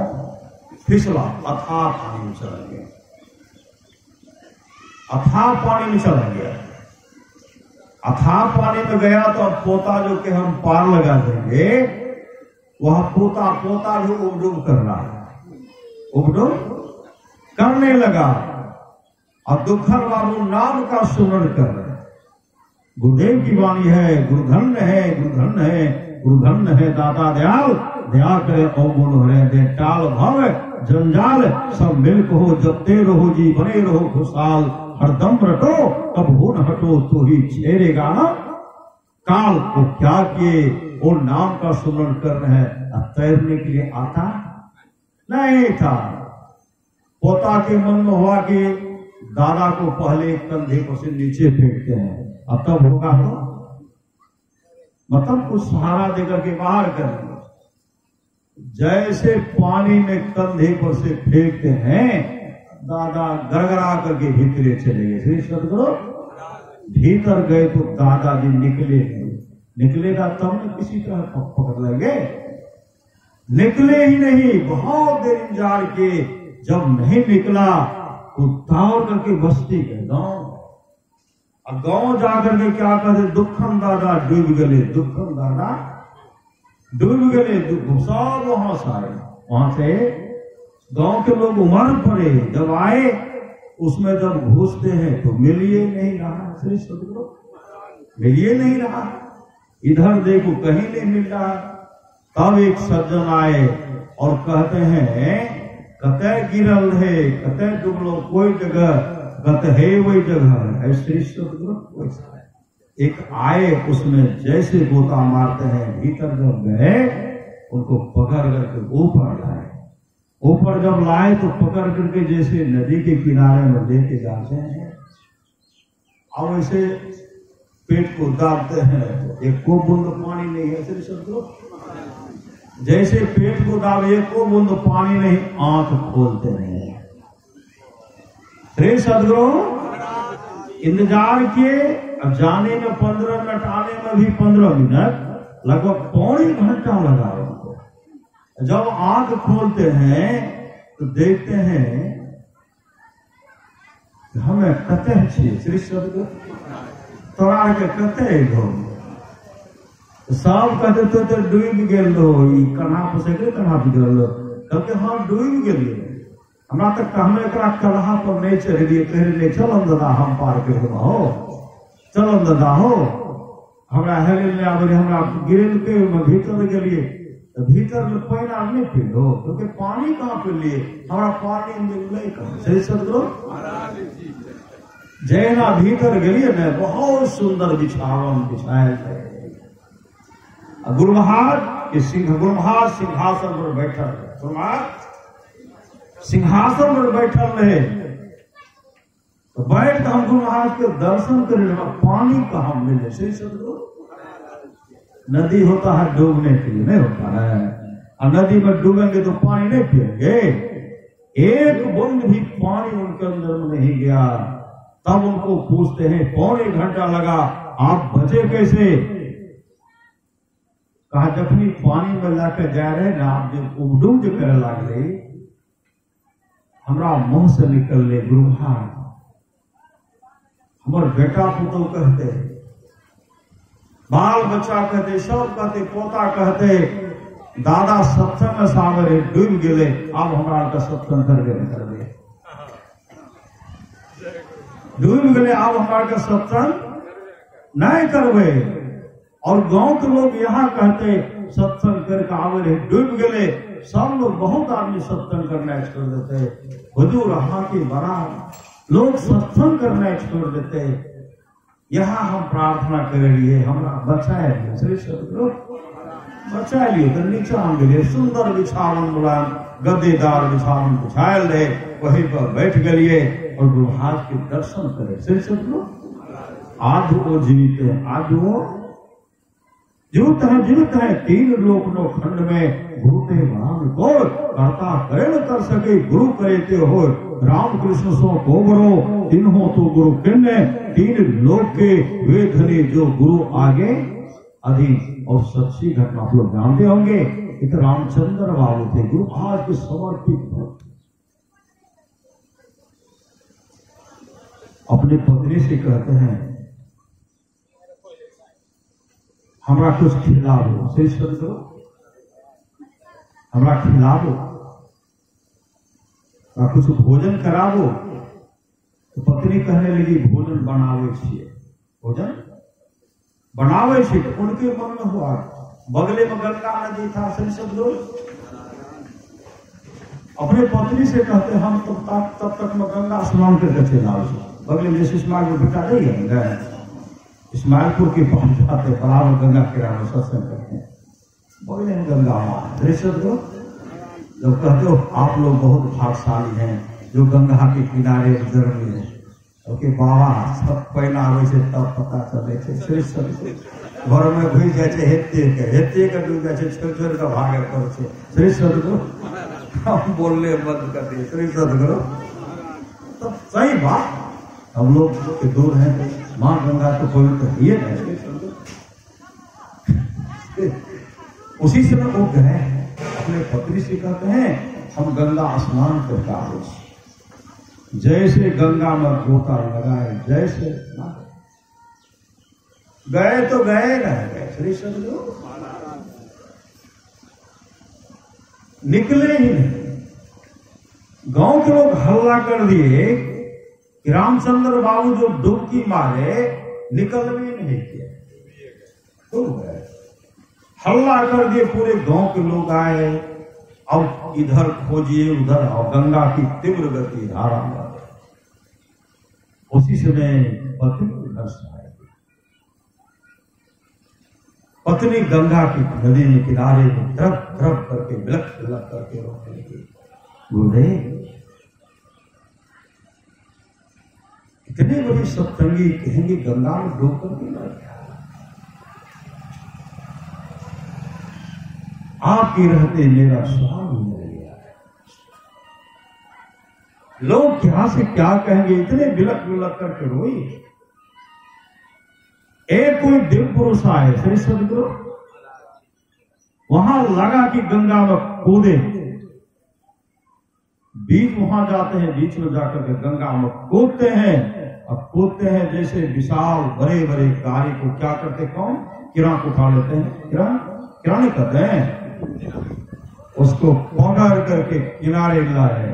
फिसला, अथाह पानी में चला गया। अथाह पानी में चला गया। अथाह पानी में गया तो अब पोता जो कि हम पार लगा देंगे, वह पोता जो उबडूब कर रहा है, उबडूब करने लगा। और दुखन बाबू नाम का सुमरण कर रहे हैं। गुरुदेव की वाणी है, गुरुधन्य है, गुरुधन्य है, गुरुधन्य है दाता दयाल, दया करे अवगुण हरे, दे टाल भव जंजाल, सब मिल कहो जपते रहो जी, बने रहो खुशहाल, हरदम रटो कब हो न हटो, तो ही छेड़ेगा ना काल। को क्या किए, वो नाम का सुमरण कर रहे हैं। अब तैरने के लिए आता नहीं था। पोता के मन में हुआ कि दादा को पहले कंधे पर से नीचे फेंकते हैं, अब तब होगा तो मतलब कुछ सहारा देकर के बाहर करेंगे। जैसे पानी में कंधे पर से फेंकते हैं, दादा गड़गड़ा करके भीतरे चले गए। श्री सदगुरु भीतर गए तो दादाजी निकलेगा तब न किसी तरह पकड़ लेंगे। निकले ही नहीं, बहुत देर इंतजार किए, जब नहीं निकला तो दौड़ करके बस्ती गए गांव। और गांव जाकर के क्या कहते, दुखन दादा डूब गए, दुखन दादा डूब गए। सब वहां से आए, वहां से गांव के लोग उमड़ पड़े। जब आए उसमें जब घुसते हैं तो मिलिए नहीं रहा। श्री सदगुरु मिलिए नहीं रहा, इधर देखो कहीं नहीं मिल रहा। तब एक सज्जन आए और कहते हैं कतः गिरल है, कतः डुबलो, कोई जगह गत है वही जगह है। श्री सदगुरु वैसा है। एक आए, उसमें जैसे गोता मारते हैं, भीतर जब गए उनको पकड़ करके ऊपर लाए। ऊपर जब लाए तो पकड़ करके जैसे नदी के किनारे में लेके जाते हैं, और वैसे पेट को दाबते हैं तो एक को बूंद पानी नहीं है। श्री सदगुरु जैसे पेट को दाबे, एक को बूंद पानी नहीं, आंख खोलते हैं। श्री सदगुरु इंतजार किए। अब जाने में 15 मिनट, आने में भी 15 मिनट, लगभग पौने घंटा लगा उनको। जब आंख खोलते हैं तो देखते हैं हमें कतः छे। श्री सदगुरु तोड़ा के कतः हो, सब कहते तो डूब गेल हो, कन्हा फंसे कन्हा बिगड़ल, कहते हाँ डूब गेलिए। हमरा तक हमें एक कलहा पर नहीं चढ़िए, कह रहे चलो दादा हम पार कर देना हो, चलो दादा हो, हमरा हेले ले आबे, हमरा गिरल के भीतर गेलिए, भीतर में पानी नहीं पी लो, क्योंकि पानी कहाँ पे लिए, हमारा पानी मिले कहाँ। सही सदगुरु जैना भीतर गेलिए न, बहुत सुंदर बिछावन बिछाए। गुरु महाराज सिंहासन पर बैठल, गुरु महाराज सिंहासन पर बैठल रहे। तो बैठ हम गुरु महाराज के दर्शन करे, पानी कहाँ मिले। सही सदगुरु नदी होता है डूबने के लिए, नहीं होता है। और नदी में डूबेंगे तो पानी नहीं पिएंगे, एक बूंद भी पानी उनके अंदर में नहीं गया। तब उनको पूछते हैं, पौने घंटा लगा, आप बचे कैसे? कहा जखनी पानी में लाकर जा रहे ना, आप जब उबडूब जो करे लाग रही, हमरा मुंह से निकल ले गुरु महाराज, हमारे बेटा पुतो कहते, बाल बच्चा कहते, सब कहते, पोता कहते, दादा सत्संग में सावरे डूब गए, अब हमारा का सत्संग कर दे डूब गए, अब हमारा का सत्संग नहीं करवे। और गांव के लोग यहाँ कहते सत्संग करके आवे डूब गए, सब लोग बहुत आदमी सत्संग करना छोड़ देते। हुजूर हाँ की बड़ा लोग सत्संग करना छोड़ देते। यहाँ हम प्रार्थना करे लिए हमरा बचाए लिए श्री सदगुरु बचाए लिए तो नीचा हम गए सुंदर बिछावन मुलायम गद्देदार बिछावन बिछायल रहे वहीं पर बैठ गए और गुरु महाराज के दर्शन करे श्री सदगुरु। आज वो जीवित है, आज वो जीवित है। तीन लोक नो खंड में भूते राम को करता करे न कर सके गुरु करे ते हो राम कृष्ण सो गोबरो तिन्हों तो गुरु किन्ने तीन लोक के वे धनी जो गुरु आगे अधीन। और सच्ची घटना आप लोग जानते होंगे कि रामचंद्र बाबू थे गुरु आज के समर्पित भक्त। अपने पत्नी से कहते हैं हमरा कुछ खिलाओ श्री सदगुरु हमरा खिलाओ कुछ भोजन करावो। तो पत्नी कहने लगी भोजन बनावे छिए भोजन बनावे छिए। तो उनके मन में हुआ बगले में गंगा नदी था श्री सदगुरु अपने पत्नी से कहते हम तब तक में गंगा स्नान करके चले आओ। बगले में जैसे इस्माइल बेटा नहीं है इस्माइलपुर के पहुंच जाते बराबर गंगा किनारे सत्संग करते हैं बगले में गंगा श्री सदगुरु। जब कहते हो आप लोग बहुत भाग्यशाली हैं जो गंगा के किनारे जन्म लिए ओके बाबा सब पहला आवे से तब पता चले श्री सदगुरु घर में घुस जाए हेते के डूब जाए छोड़ का भागे कर श्री सदगुरु हम बोलने बंद कर दिए श्री सदगुरु। तो सही बात हम लोग के दूर हैं माँ गंगा तो पवित्र तो ये है। उसी समय वो गए अपने पत्नी से कहते हैं हम गंगा स्नान करके आए जैसे गंगा में गोता लगाए जैसे गए तो गए रह गए श्री सदगुरु निकले ही नहीं। गांव के लोग हल्ला कर दिए कि रामचंद्र बाबू जो डुबकी मारे निकल भी नहीं किया तो गए। हल्ला कर दिए पूरे गांव के लोग आए अब इधर खोजिए उधर और गंगा की तीव्र गति धारा में उसी समय पत्नी उधर से आए। पत्नी गंगा की नदी में किनारे में द्रव करके विलक करके रोकने लगी। गुरुदेव इतने बड़े सत्संगी कहेंगे गंगा में डूब कर भी मर गया। आपके रहते मेरा स्वामी मर गया। लोग क्या से क्या कहेंगे इतने विलक करके रोई। एक कोई दिव्य पुरुष आए श्री सदगुरु वहां लगा कि गंगा में कूदे बीच वहां जाते हैं बीच में जाकर के गंगा में कूदते हैं। अब कूदते हैं जैसे विशाल बड़े बड़े गाड़ी को क्या करते कौन किरान को उठा लेते हैं किराने कहते हैं उसको पकड़ करके किनारे लाए।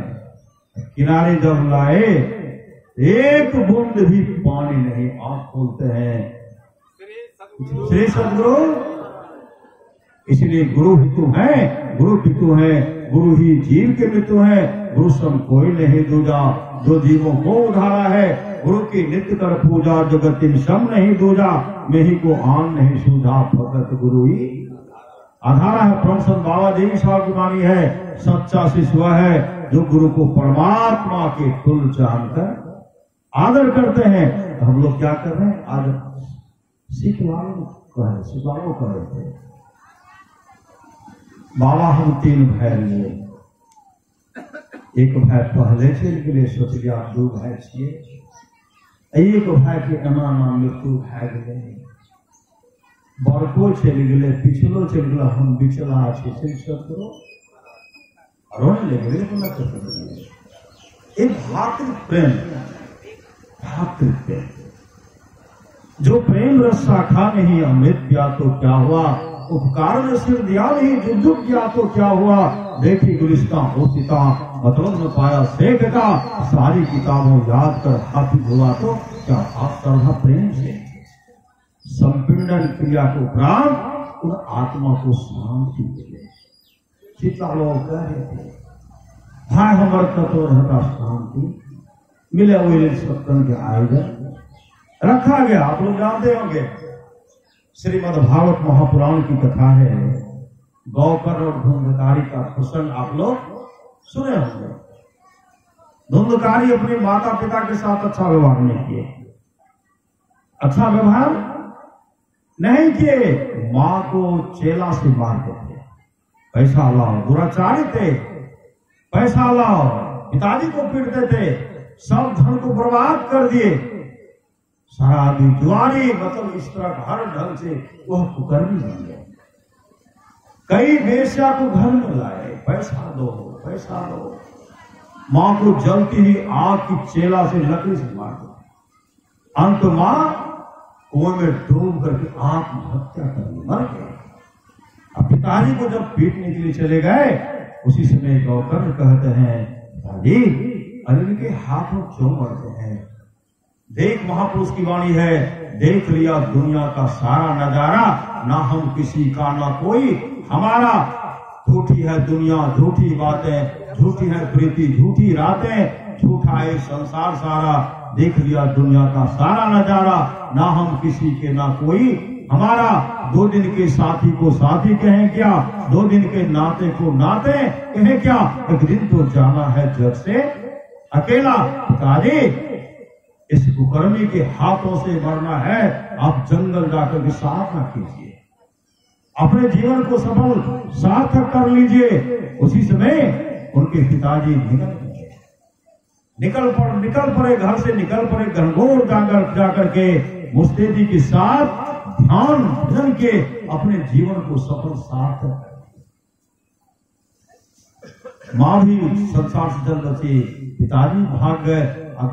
किनारे जब लाए एक बूंद भी पानी नहीं आंख खोलते हैं श्री सदगुरु। इसलिए गुरु हितु है गुरु पितु है गुरु ही जीव के मितु है गुरु सम कोई नहीं दूजा जो जीवों को उधारा है गुरु की नित्य कर पूजा जगत इन सम नहीं दूजा मैं ही को आन नहीं सूझा भगत गुरु ही आधारा है। प्रमसन बाबा देवी साहब की वाणी है सच्चा शिष्य है जो गुरु को परमात्मा के तुल जानकर आदर करते हैं। हम लोग क्या कर रहे हैं आदर सिखवाओ कर रहे थे। बाबा हम तीन भाई लिए एक भाई पहले चल गए सोच गया दो भाई छे एक भाई के एना मृत्यु भै गए बड़को चल गए पिछलो चल गए हम बिचला करो रोने लगे एक भातृप्रेम जो प्रेम रस शाखा नहीं अमृत पिया तो क्या हुआ उपकार ने सिर दिया नहीं जो दुख किया तो क्या हुआ देखी गुलिस्ता हो सीता मतलब में पाया शेख का सारी किताबों याद कर हाफिज हुआ तो क्या आप तरह प्रेम से संपिंडन क्रिया को उपरांत उन आत्मा को शांति मिले। सीता लोग कह रहे थे भाई हमारे तत्व रहता शांति मिले हुए सत्संग के आयोजन रखा गया। आप लोग जानते होंगे, श्रीमद् भागवत महापुराण की कथा है, गौकर और धुंधकारी का प्रसंग आप लोग सुने होंगे। धुंधकारी अपने माता पिता के साथ अच्छा व्यवहार नहीं किए, अच्छा व्यवहार नहीं किए, मां को चेला से मारते थे, पैसा लाओ, दुराचारी थे, पैसा लाओ, पिताजी को पीटते थे, सब धन को बर्बाद कर दिए, शराबी जुआरी, मतलब इस तरह हर ढंग से वह कुकर्मी बन गए। कई वेश्या को घर में लाए, पैसा दो, पैसा दो, मां को जलती हुई आग की चेला से लकड़ी से मार दो। अंत मां कुएं में डूब करके आत्महत्या कर ली, मर गए। अब पिताजी को जब पीटने के लिए चले गए, उसी समय गौकर्ण कहते हैं, पिताजी अरे इनके हाथों क्यों मरते हैं? देख, महापुरुष की वाणी है, देख लिया दुनिया का सारा नजारा, ना हम किसी का ना कोई हमारा। झूठी है दुनिया, झूठी बातें, झूठी है प्रीति, झूठी रातें, झूठा है संसार सारा। देख लिया दुनिया का सारा नजारा, ना हम किसी के ना कोई हमारा। 2 दिन के साथी को साथी कहें क्या, 2 दिन के नाते को नाते कहें क्या, एक दिन तो जाना है जग से अकेला। पिताजी इस कुकर्मी के हाथों से मरना है, आप जंगल जाकर के साधना कीजिए, अपने जीवन को सफल सार्थक कर लीजिए। उसी समय उनके पिताजी निकल पड़े, घर से निकल पड़े, घनघोर जाकर के मुस्तैदी के साथ ध्यान भजन के अपने जीवन को सफल सार्थक। मां भी संसार से जल बची, पिताजी भाग गए,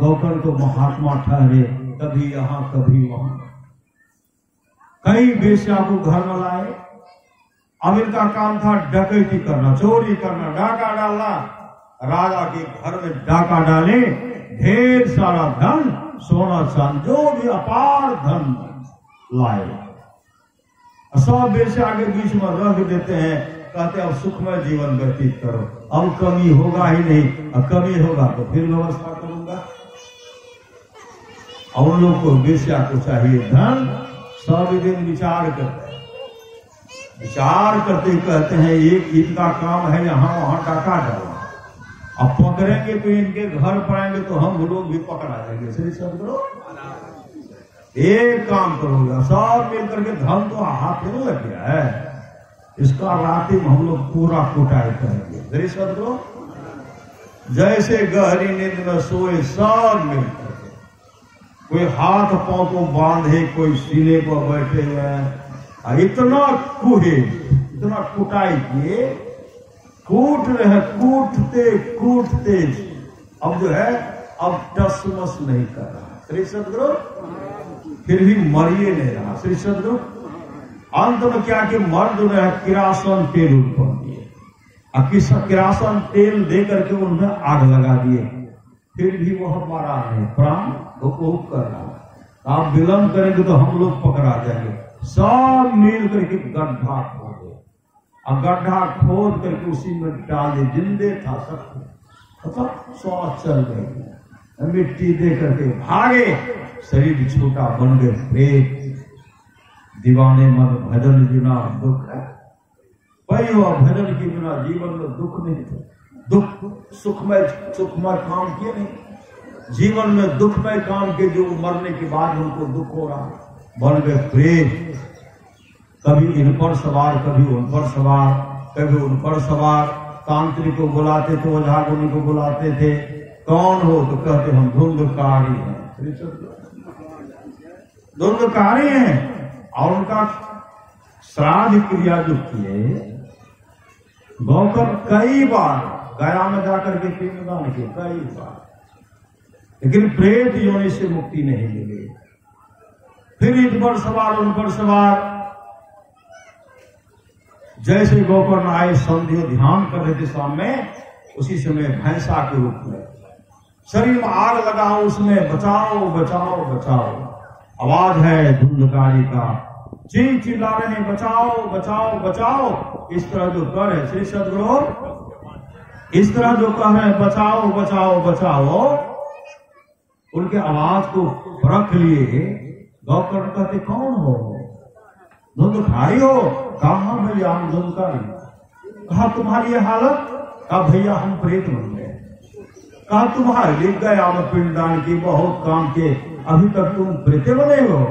गौकर्ण को महात्मा ठहरे, कभी यहां कभी वहां। कई वेश्या को घर में लाए। अब इनका काम था डकैती करना, चोरी करना, डाका डालना। राजा के घर में डाका डाले, ढेर सारा धन, सोना चांदी, जो भी अपार धन लाए। सब वेश्या के बीच में रख देते हैं, कहते अब सुखमय जीवन व्यतीत करो, अब कमी होगा ही नहीं, अब कमी होगा तो फिर व्यवस्था करूंगा। और उन लोग को वेश्या को चाहिए धन, सब दिन विचार करते हैं, विचार करते कहते हैं एक इनका काम है यहां वहां डाका डालना, अब पकड़ेंगे तो इनके घर पाएंगे तो हम लोग भी पकड़ा जाएंगे। श्री सदगुरु एक काम करोगे, सब मिलकर के धन तो हाथ में लग गया है, इसका रात में हम लोग पूरा कुटाई करेंगे। श्री सदगुरु जैसे गहरी नींद में सोए सब मिलकर, कोई हाथ पांव को बांधे, कोई सीने पर बैठे हुए हैं, इतना कुहे, इतना कुटाई किए, कूट रहे, कूटते अब जो है अब टसमस नहीं कर रहा। श्री सदगुरु फिर भी मरिए नहीं रहा। श्री सदगुरु अंत में क्या कि मर्द ने किरासन तेल उत्पन्न दिए, किरासन तेल दे करके उनमें आग लगा दिए, फिर भी वह मरा नहीं, प्राण उपभोग कर रहा। आप विलंब करेंगे तो हम लोग पकड़ा जाएंगे। सब मिल करके गड्ढा खोदे, और गड्ढा खोद करके उसी में डाल दे, जिंदे था सब, मतलब श्वास चल गई, मिट्टी दे करके भागे, शरीर छोटा बन गए, प्रेत दीवाने मन भजन बिना दुख है, वही हुआ भजन के बिना जीवन में दुख नहीं था। दुख सुखमय काम किए नहीं, जीवन में दुखमय काम के, जो मरने के बाद उनको दुख हो रहा, बन गए प्रेत, कभी इन पर सवार, कभी उन पर सवार, कभी उन पर सवार। तांत्रिक को बुलाते थे, ओझा गुनी को बुलाते थे, कौन हो तो कहते हम धुंधकारी हैं, धुंधकारी हैं। और उनका श्राद्ध क्रिया जो किए, गौकर्ण कई बार गया में जाकर के पिंडदान किए, कई बार, लेकिन प्रेत योनि से मुक्ति नहीं मिली। फिर इन पर सवार, उन पर सवार। जैसे गोकर्ण आए, संध्या ध्यान कर रहे थे सामने, उसी समय भैंसा के रूप में शरीर में आग लगा, उसमें बचाओ बचाओ बचाओ आवाज है धुंधकारी का, चिल्ला रहे हैं बचाओ बचाओ बचाओ। इस तरह जो कर है श्री सदगुरु, इस तरह जो कह रहे हैं बचाओ बचाओ बचाओ, उनके आवाज को परख लिए। गौकर्ण कहते कौन हो? धुंधकारी हो? कहा भैया हम धुंधकारी। कहा तुम्हारी ये हालत? कहा भैया हम प्रेत बन गए। कहा तुम्हारे लिए गया मैं पिंडदान की बहुत काम के, अभी तक तुम प्रेते बने हो।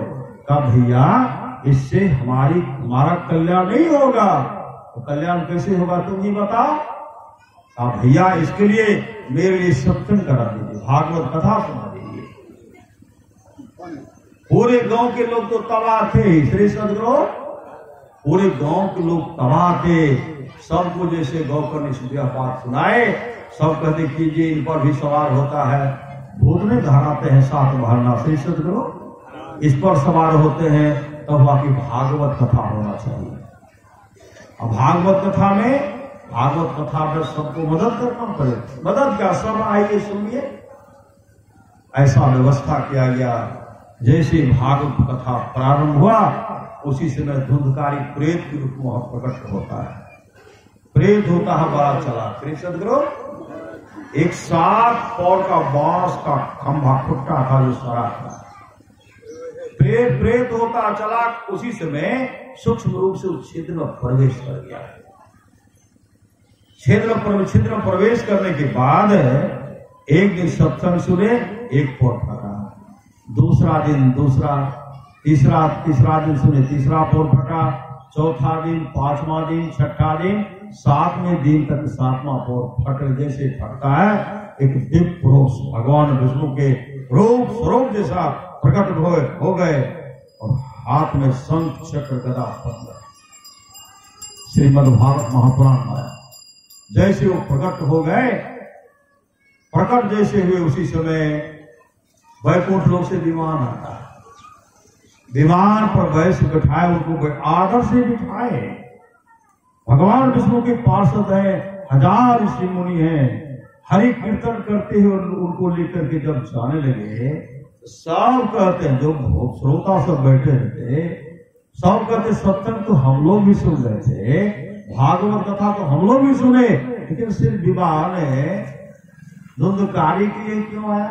कहा भैया इससे हमारा कल्याण नहीं होगा। तो कल्याण कैसे होगा तुम ही बताओ। कहा भैया इसके लिए मेरे लिए सत्संग करा दीजिए, भागवत कथा सुना दीजिए। पूरे गांव के लोग तो तबाह थे श्री सदगुरु, पूरे गांव के लोग तबाह थे। सबको जैसे गौकर्ण इस पाठ सुनाए, सब कहते कीजिए इन पर भी सवार होता है। भूत नहीं धराते हैं साथ भरना श्री सदगुरु, इस पर सवार होते हैं तब बाकी भागवत कथा होना चाहिए। अब भागवत कथा में सबको मदद करना पड़े। मदद क्या? सब आइए सुनिए। ऐसा व्यवस्था किया गया। जैसे भागवत कथा प्रारंभ हुआ उसी समय धुंधकारी प्रेत के रूप में प्रकट होता है। प्रेत होता है बड़ा चला श्री सदगुरु, एक 7 पौर का बांस का खंभा खुट्टा था जो सड़ा था। प्रेत होता चला, उसी समय सूक्ष्म रूप से उस क्षेत्र में प्रवेश कर गया। क्षेत्र में प्रवेश करने के बाद एक दिन सत्संग सुने, एक पौर फटा। दूसरा दिन दूसरा, तीसरा दिन सुने, तीसरा पौर फटा। चौथा दिन, 5वां दिन, 6ठा दिन, 7वें दिन तक 7वां पौर फट। जैसे फटता है एक दिव्य पुरुष भगवान विष्णु के रूप स्वरूप जैसा प्रकट हो गए और हाथ में शंख चक्र गदा पद्म। श्रीमद् भागवत महापुराण में जैसे वो प्रकट हो गए, प्रकट जैसे हुए उसी समय वैकुंठ लोक से विमान आता है। विमान पर बैठ बिठाए, उनको आदर से बिठाए। भगवान विष्णु के पार्षद है, 1000 ऋषि मुनि हैं। हरि कीर्तन करते हुए उनको लेकर के जब जाने लगे, सब कहते हैं, जो श्रोता सब बैठे रहते सब कहते सत्संग तो हम लोग भी सुन रहे थे, भागवत कथा तो हम लोग भी सुने, लेकिन सिर्फ विमान धुंधकारी के लिए क्यों आया?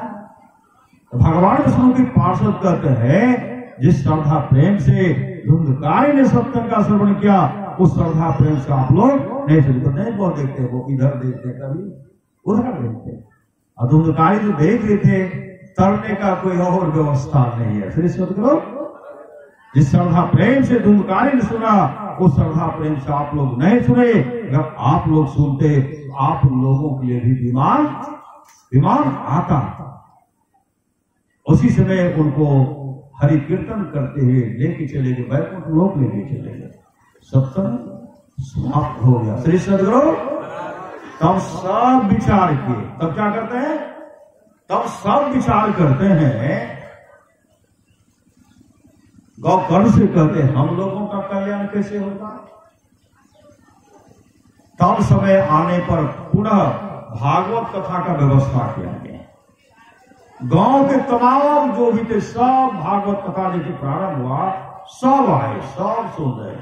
तो भगवान विष्णु के पार्षद कहते हैं जिस श्रद्धा प्रेम से धुंधकारी ने सत्संग का श्रवण किया, उस श्रद्धा प्रेम से आप लोग नहीं सुनते, नहीं बहुत देखते, वो इधर देखते कभी उधर देखते। और धुंधकारी जो देख रहे थे, तरने का कोई और व्यवस्था नहीं है। श्री सदगुरु जिस श्रद्धा प्रेम से धुंधकारी ने सुना, उस श्रद्धा प्रेम से आप लोग नहीं सुने। अगर आप लोग सुनते तो आप लोगों के लिए भी विमान आता। उसी समय उनको हरि कीर्तन करते हुए लेके चले गए, वैकुंठ लोक लेके चले गए। सत्संग समाप्त हो गया। श्री सदगुरु तब सब विचार किए। तब क्या करते हैं? तब सब विचार करते हैं, गौकर्ण से कहते हैं हम लोगों का कल्याण कैसे होगा। तब समय आने पर पुनः भागवत कथा का व्यवस्था किया गया। गांव के तमाम जो भी थे सब भागवत कथा जैसे प्रारंभ हुआ, सब आए, सब सुन रहे।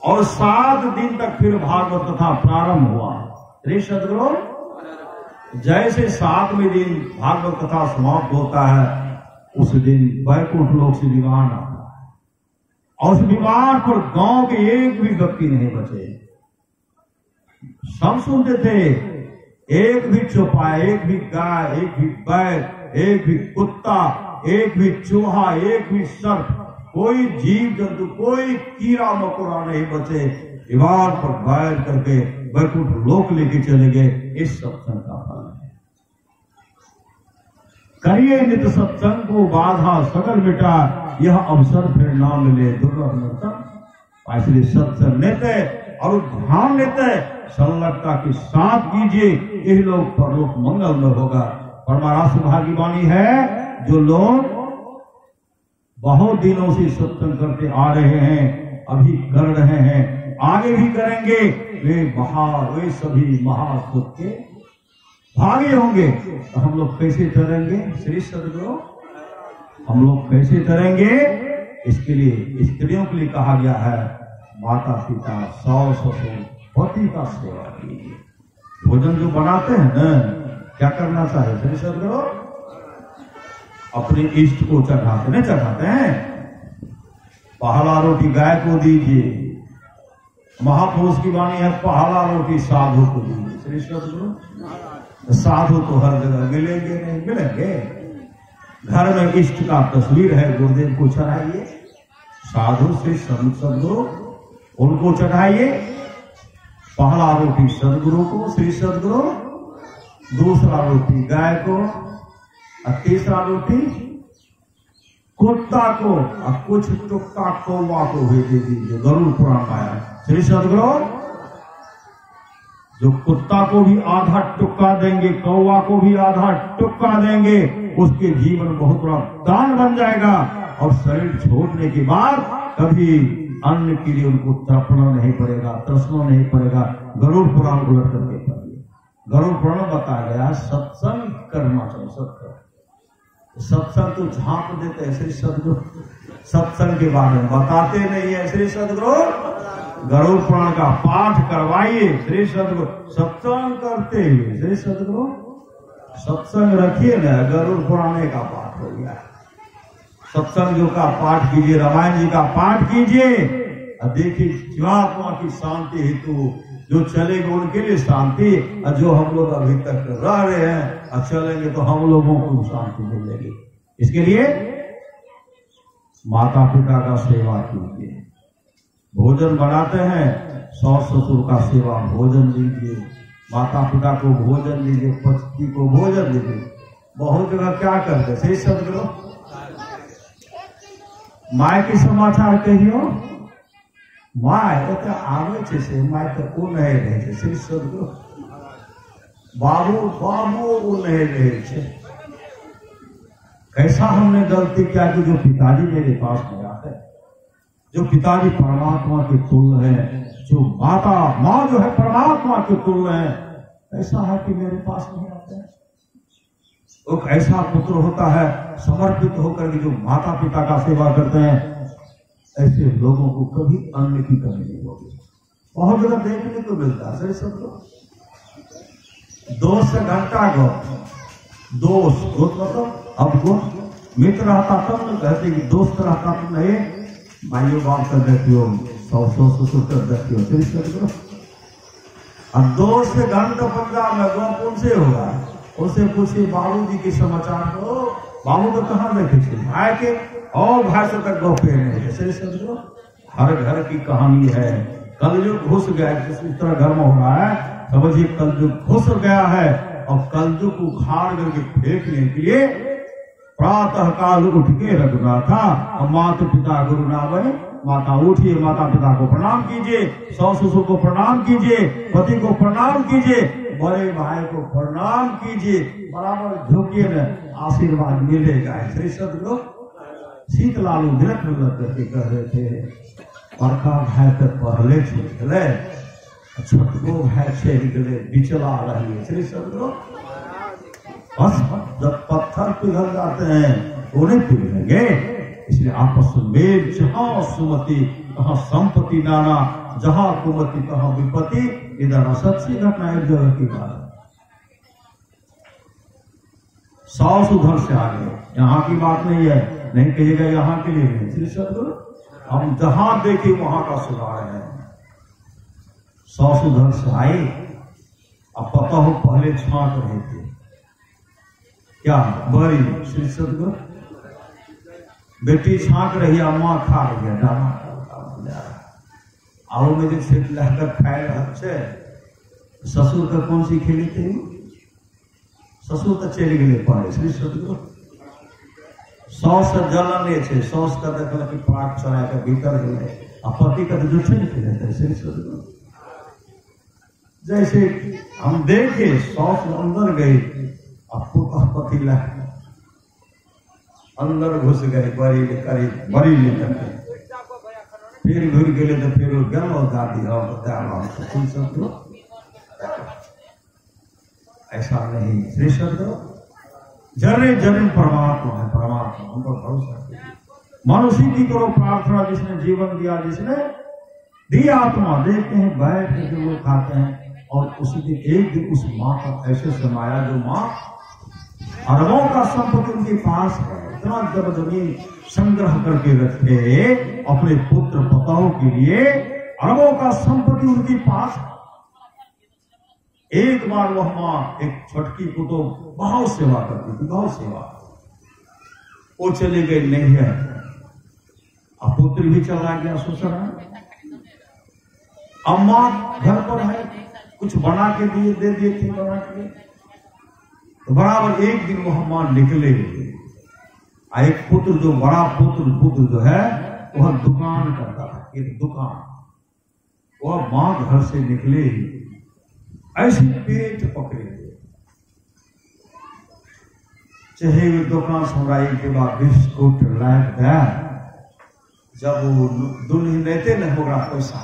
और 7 दिन तक फिर भागवत कथा प्रारंभ हुआ। श्री सदगुरु जैसे 7वें दिन भागवत कथा समाप्त होता है, उस दिन वैकुंठ लोक से विमान आता है और उस विमान पर गांव के एक भी व्यक्ति नहीं बचे। सब सुनते थे, एक भी चौपाया, एक भी गाय, एक भी बैल, एक भी कुत्ता, एक भी चूहा, एक भी सर्प, कोई जीव जंतु, कोई कीड़ा मकोड़ा नहीं बचे। विमान पर बैठ करके वैकुंठ लोक लेके चले गए। इस सत्संग का फल है। करिए नित सत्संग को बाधा सकल मिटा, यह अवसर फिर ना मिले दुर्लभ नर्तन। इसलिए सत्संग लेते और ध्यान लेते संलग्नता के साथ कीजिए, यही लोग परलोक मंगल में होगा। परमाराष्ट्र भागी वाणी है, जो लोग बहुत दिनों से सत्संग करते आ रहे हैं, अभी कर रहे हैं, आगे भी करेंगे, वे सभी महासुख के भागे होंगे। तो हम लोग कैसे करेंगे? श्री सदगुरु हम लोग कैसे करेंगे? इसके लिए स्त्रियों के लिए कहा गया है, माता पिता सास ससुर पति का सेवा कीजिए। भोजन जो बनाते हैं ना, क्या करना चाहिए? श्री सदगुरु अपने इष्ट को चढ़ाते नहीं चढ़ाते हैं। पहला रोटी गाय को दीजिए, महापुरुष की वाणी है, पहला रोटी साधु को दीजिए। श्री सद्गुरु साधु तो हर जगह मिलेंगे नहीं मिलेंगे। घर में इष्ट का तस्वीर है, गुरुदेव को चढ़ाइए। साधु श्री सद्गुरु उनको चढ़ाइए। पहला रोटी सद्गुरु को, श्री सद्गुरु, दूसरा रोटी गाय को, और तीसरा रोटी कुत्ता को, और कुछ टुक्का कौवा को भी दे दीजिए। गरुड़ पुराण आया श्री सद्गुरु, जो कुत्ता को भी आधा टुक्का देंगे, कौवा को भी आधा टुक्का देंगे, उसके जीवन बहुत बड़ा दान बन जाएगा। और शरीर छोड़ने के बाद कभी अन्न के लिए उनको तड़पना नहीं पड़ेगा, तृष्णा नहीं पड़ेगा। गरुड़ पुराण उलट करके पढ़िए। गरुड़ पुराण बताया गया सत्संग करना चाहिए। सत्संग तो झांप देते हैं श्री सद्गुरु, सत्संग के बारे में बताते नहीं है श्री सद्गुरु। गरुड़ पुराण का पाठ करवाइए श्री सद्गुरु, सत्संग करते हुए श्री सद्गुरु। सत्संग रखिए ना, गरुड़ पुराण का पाठ हो गया। सत्संग का पाठ कीजिए, रामायण जी का पाठ कीजिए, और देखिए जीवात्मा की शांति हेतु जो चलेंगे उनके लिए शांति, और जो हम लोग अभी तक रह रहे हैं और चलेंगे तो हम लोगों को शांति मिलेगी। इसके लिए माता पिता का सेवा कीजिए। भोजन बनाते हैं, सास ससुर का सेवा भोजन दीजिए, माता पिता को भोजन दीजिए, पति को भोजन दीजिए। बहुत जगह क्या करते श्री सद्गुरु, माय के समाचार कहियो, माय तो आवे छे से माय तो को नहीं रहे छे श्री सद्गुरु। बाबू बाबू वो नहीं रहे छे। कैसा हमने गलती किया कि जो पिताजी मेरे पास नहीं आते, जो पिताजी परमात्मा के तुल्य है, जो माँ जो है परमात्मा के तुल्य है, ऐसा है कि मेरे पास नहीं आते हैं। एक ऐसा पुत्र होता है समर्पित होकर के जो माता पिता का सेवा करते हैं, ऐसे लोगों को कभी अन्न की कमी नहीं होगी। बहुत जगह देखने को मिलता है सब लोग दोस्त से घंटा गो, दोस्त मतलब अब वो मित्र रहता तब तो कहते कि दोस्त रहता तो नहीं, भाइयों बात कर देती हो, ससुर कर देती हो। अब दोस्त से घंटा पंजाब में गो कौन से होगा, उसे पूछिए बाबू जी के समाचार को, बाबू तो कहाँ देखे थे भाई के, और भाई से तक गो पे नहीं। समझो हर घर की कहानी है। कलयुग घुस गया, जिस तरह घर में हो रहा है समझिए कलयुग घुस गया है, और कलयुग को उखाड़ करके फेंकने के लिए प्रातः काल उठ के रखना था। और माता पिता गुरु नाम, माता उठिए, माता पिता को प्रणाम कीजिए, सास ससुर को प्रणाम कीजिए, पति को प्रणाम कीजिए, बड़े भाई को प्रणाम कीजिए, बराबर झुकिए न, आशीर्वाद मिलेगा। श्री सद्गुरु शीतलालू निरख करके कह रहे थे, बड़का भाई तक पहले निकले, छोटको भाई से निकले, बिचला रही है। श्री सद्गुरु बस जब पत्थर पिघल जाते हैं उन्हें पिघलेंगे। इसलिए आपस में जहां सुमति कहां संपत्ति नाना, जहां कुमति कहां विपत्ति, इधर असत्य घटना एक जगह की बात है। सास उधर से आगे, यहाँ की बात नहीं है, नहीं कहिएगा यहाँ के लिए नहीं। श्री सद्गुरु हम जहां देखे वहां का सुधार है। सास उधर से आए, अब पता हो पहले छांट रहे थे क्या बड़ी, श्री सद्गुरु बेटी छांक रही है, माँ खा रही है, डामा आओ में जो छेट लाकर खाए रहे। ससुर का कौन सी खेली थे, ससुर तो चले गए पाए। श्री सद्गुरु सौस जलने छे, सौस का देखल कि पाक चढ़ा के भीतर गए, और पति का तो जुठे नहीं खेले। श्री सद्गुरु जैसे हम देखे सौस अंदर गई, आपको पति ला अंदर घुस गए, बड़ी करीब बड़ी लेकर फिर घुर गए, तो फिर गल दादी ऐसा नहीं। श्री सद्गुरु जरे जरे परमात्मा है, परमात्मा उन पर भरोसा कीजिए। मनुष्य की करो प्रार्थना, जिसने जीवन दिया, जिसने दी आत्मा। देखते हैं बैठ के जो लोग खाते हैं, और उसी दिन एक दिन उस माँ का ऐसे समाया, जो माँ अरबों का संपत्ति उनके पास है, इतना जब जमीन संग्रह करके रखे अपने पुत्र पताओं के लिए, अरबों का संपत्ति उनके पास है। एक बार वह मां एक छटकी को तो बहुत सेवा करती थी, बहुत सेवा। वो चले गए, नहीं है, अब पुत्र भी चला गया ससुर। अम्मा घर पर है, कुछ बना के दे दिए थे बना के, तो बराबर एक दिन वह मां निकले। एक पुत्र जो बड़ा पुत्र जो है वह दुकान करता था, एक दुकान। वह मां घर से निकले, ऐसे पेट पकड़े चाहे वे दुकान सुनाई के बाद बिस्कुट लाइक दैट। जब वो दुल्हन लेते न होगा पैसा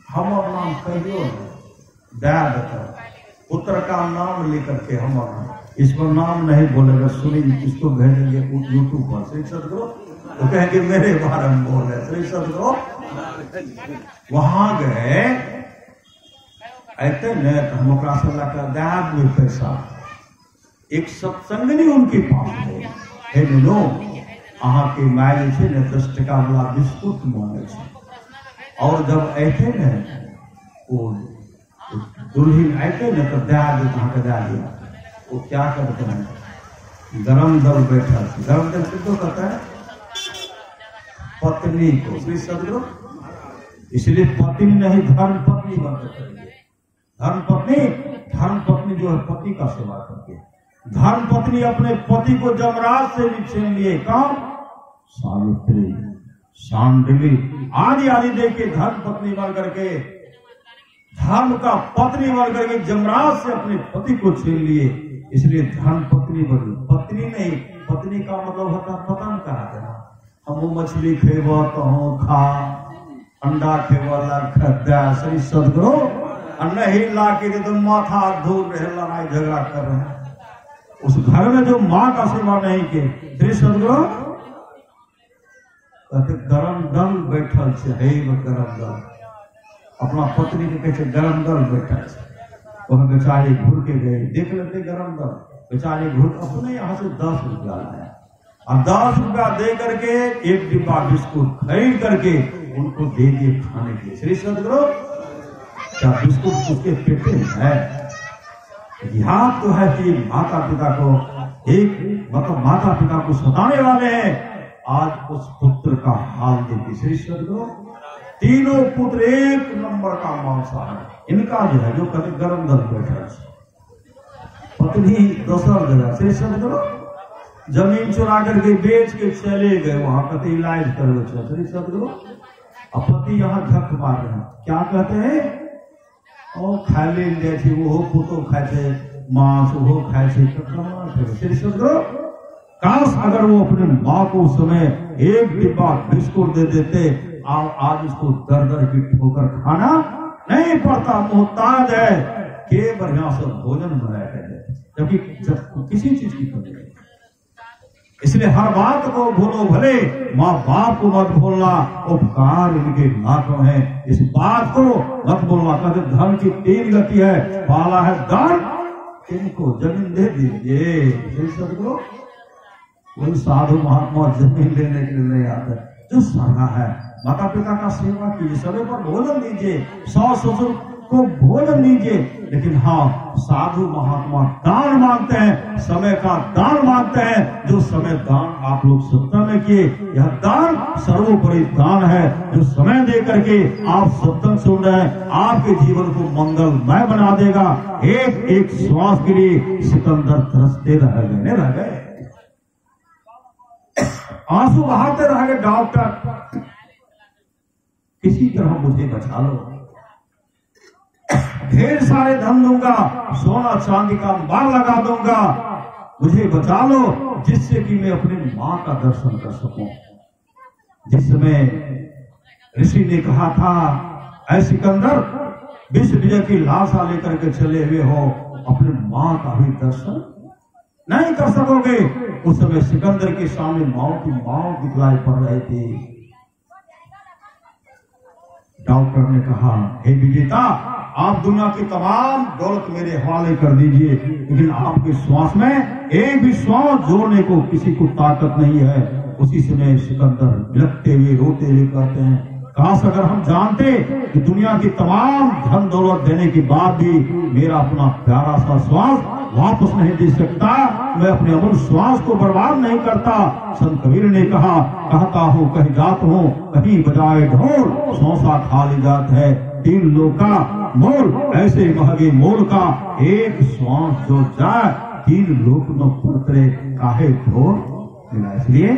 हमार नाम कहियो दे पुत्र का नाम लेकर के हमारा नाम, इसको नाम नहीं बोलेगा, सुनिए इसको भेजेंगे यूट्यूब पर श्री सदगुरु, तो कहेंगे मेरे बारे में बोल रहे श्री सदगुरु। वहां गए ऐसे न हम से लाकर दाद में पैसा, एक सत्संगनी उनके पास है नो अहाँ के माय से न 10 टका वाला बिस्कुट मांगे छे। और जब ऐसे न वो दुल्हन ऐसे न तो दाद के दे दिया, वो क्या करते हैं गरम दल बैठा, गरम दल किसको कहता है पत्नी को श्री सदगुरु, इसलिए पत्नी नहीं धर्म पत्नी बनते चाहिए। धर्म पत्नी जो है पति का सेवा करती है। धर्म पत्नी अपने पति को जमराज से भी छीन लिए, काम सावित्री शांडिली आदि देके धर्म पत्नी बन करके, धर्म का पत्नी बन करके जमराज से अपने पति को छीन लिए, इसलिए धर्म पत्नी बनी। पत्नी नहीं, पत्नी का मतलब होता पतन कहा देना। हम मछली खेब तो खा, अंडा खेब ला श्री सदगुरु, नहीं ला के तो माथा धूल रहे, लड़ाई झगड़ा कर रहे हैं। उस घर में जो मां का सेवा नहीं के श्री सदगुरु कहते गरम दल बैठल है, गरम दल अपना पत्नी के कहते गरम दल बैठल है। वह बेचारे घूर के गए, देख लेते गरम दल, बेचारे घूर अपने यहाँ से 10 रुपया लाया और 10 रुपया दे करके एक डिब्बा बिस्कुट खरीद करके उनको दे दिए खाने के। श्री सदगुरु क्या बिस्कुट उसके पेटे है? याद तो है कि माता पिता को एक मतलब माता पिता को सताने वाले हैं। आज उस पुत्र का हाल देखिए श्री सदगुरु, तीनों पुत्र एक नंबर का मांसाहार। इनका जो है जो कभी गरम दल बैठा, पत्नी दूसर जगह श्री सदगुरु जमीन चुरा करके बेच के चले गए, वहां कति इलाज कर श्री सदगुरु। अब पति यहाँ झक मार रहे हैं, क्या कहते हैं ओ खाए ले वो पुतो खाए मांस वो खाए श्री सदगुरु। काश अगर वो अपने माँ को उस समय एक डिब्बा बिस्कुट दे देते, आज उसको दर दर की ठोकर खाना नहीं पड़ता, मोहताज है के बढ़िया से भोजन बनाया है, जबकि किसी चीज की कमी नहीं। इसलिए हर बात को भूलो भले, माँ बाप को मत भूलना, उपकार इनके नाकों है, इस बात को मत बोलना। कहते धर्म की 3 गति है, पहला है दान, इनको जमीन दे दीजिए श्री सदगुरु। कोई साधु महात्मा जमीन लेने के लिए नहीं आते, जो साधा है माता पिता का सेवा कीजिए, समय पर भोजन दीजिए, सास ससुर को भोजन दीजिए। लेकिन हाँ साधु महात्मा दान मांगते हैं, समय का दान मांगते हैं, जो समय दान आप लोग सत्संग में किए, यह दान सर्वोपरि दान है। जो समय दे करके आप सत्संग सुन रहे हैं, आपके जीवन को मंगलमय बना देगा। एक एक श्वास के लिए सिकंदर तरसते रह गए, आंसू बहाते रह गए, डॉक्टर किसी तरह मुझे बचा लो, ढेर सारे धन दूंगा, सोना चांदी का माल लगा दूंगा, मुझे बचा लो, जिससे कि मैं अपनी मां का दर्शन कर सकूं। जिस समय ऋषि ने कहा था ऐ सिकंदर, विश्व विजय की लाशा लेकर के चले हुए हो, अपनी मां का भी दर्शन नहीं कर सकोगे। उस समय सिकंदर के सामने मां दिखलाई पड़ रही थी। डॉक्टर ने कहा हे विजेता, आप दुनिया की तमाम दौलत मेरे हवाले कर दीजिए, लेकिन आपके श्वास में एक भी श्वास जोड़ने को किसी को ताकत नहीं है। उसी समय सिकंदर बिलखते हुए रोते हुए कहते हैं, काश अगर हम जानते कि दुनिया की तमाम धन दौलत देने के बाद भी मेरा अपना प्यारा सा श्वास वापस नहीं दे सकता, मैं अपने अमूल श्वास को बर्बाद नहीं करता। संत कबीर ने कहा, कहता हूँ कहीं जात हूँ, कहीं बजाए ढोल, सौसा खाली जात है 3 लोग का मोल, ऐसे महंगे मोल का एक श्वास जो जाए 3 लोग न पुत्र काहे ढोल मिला। इसलिए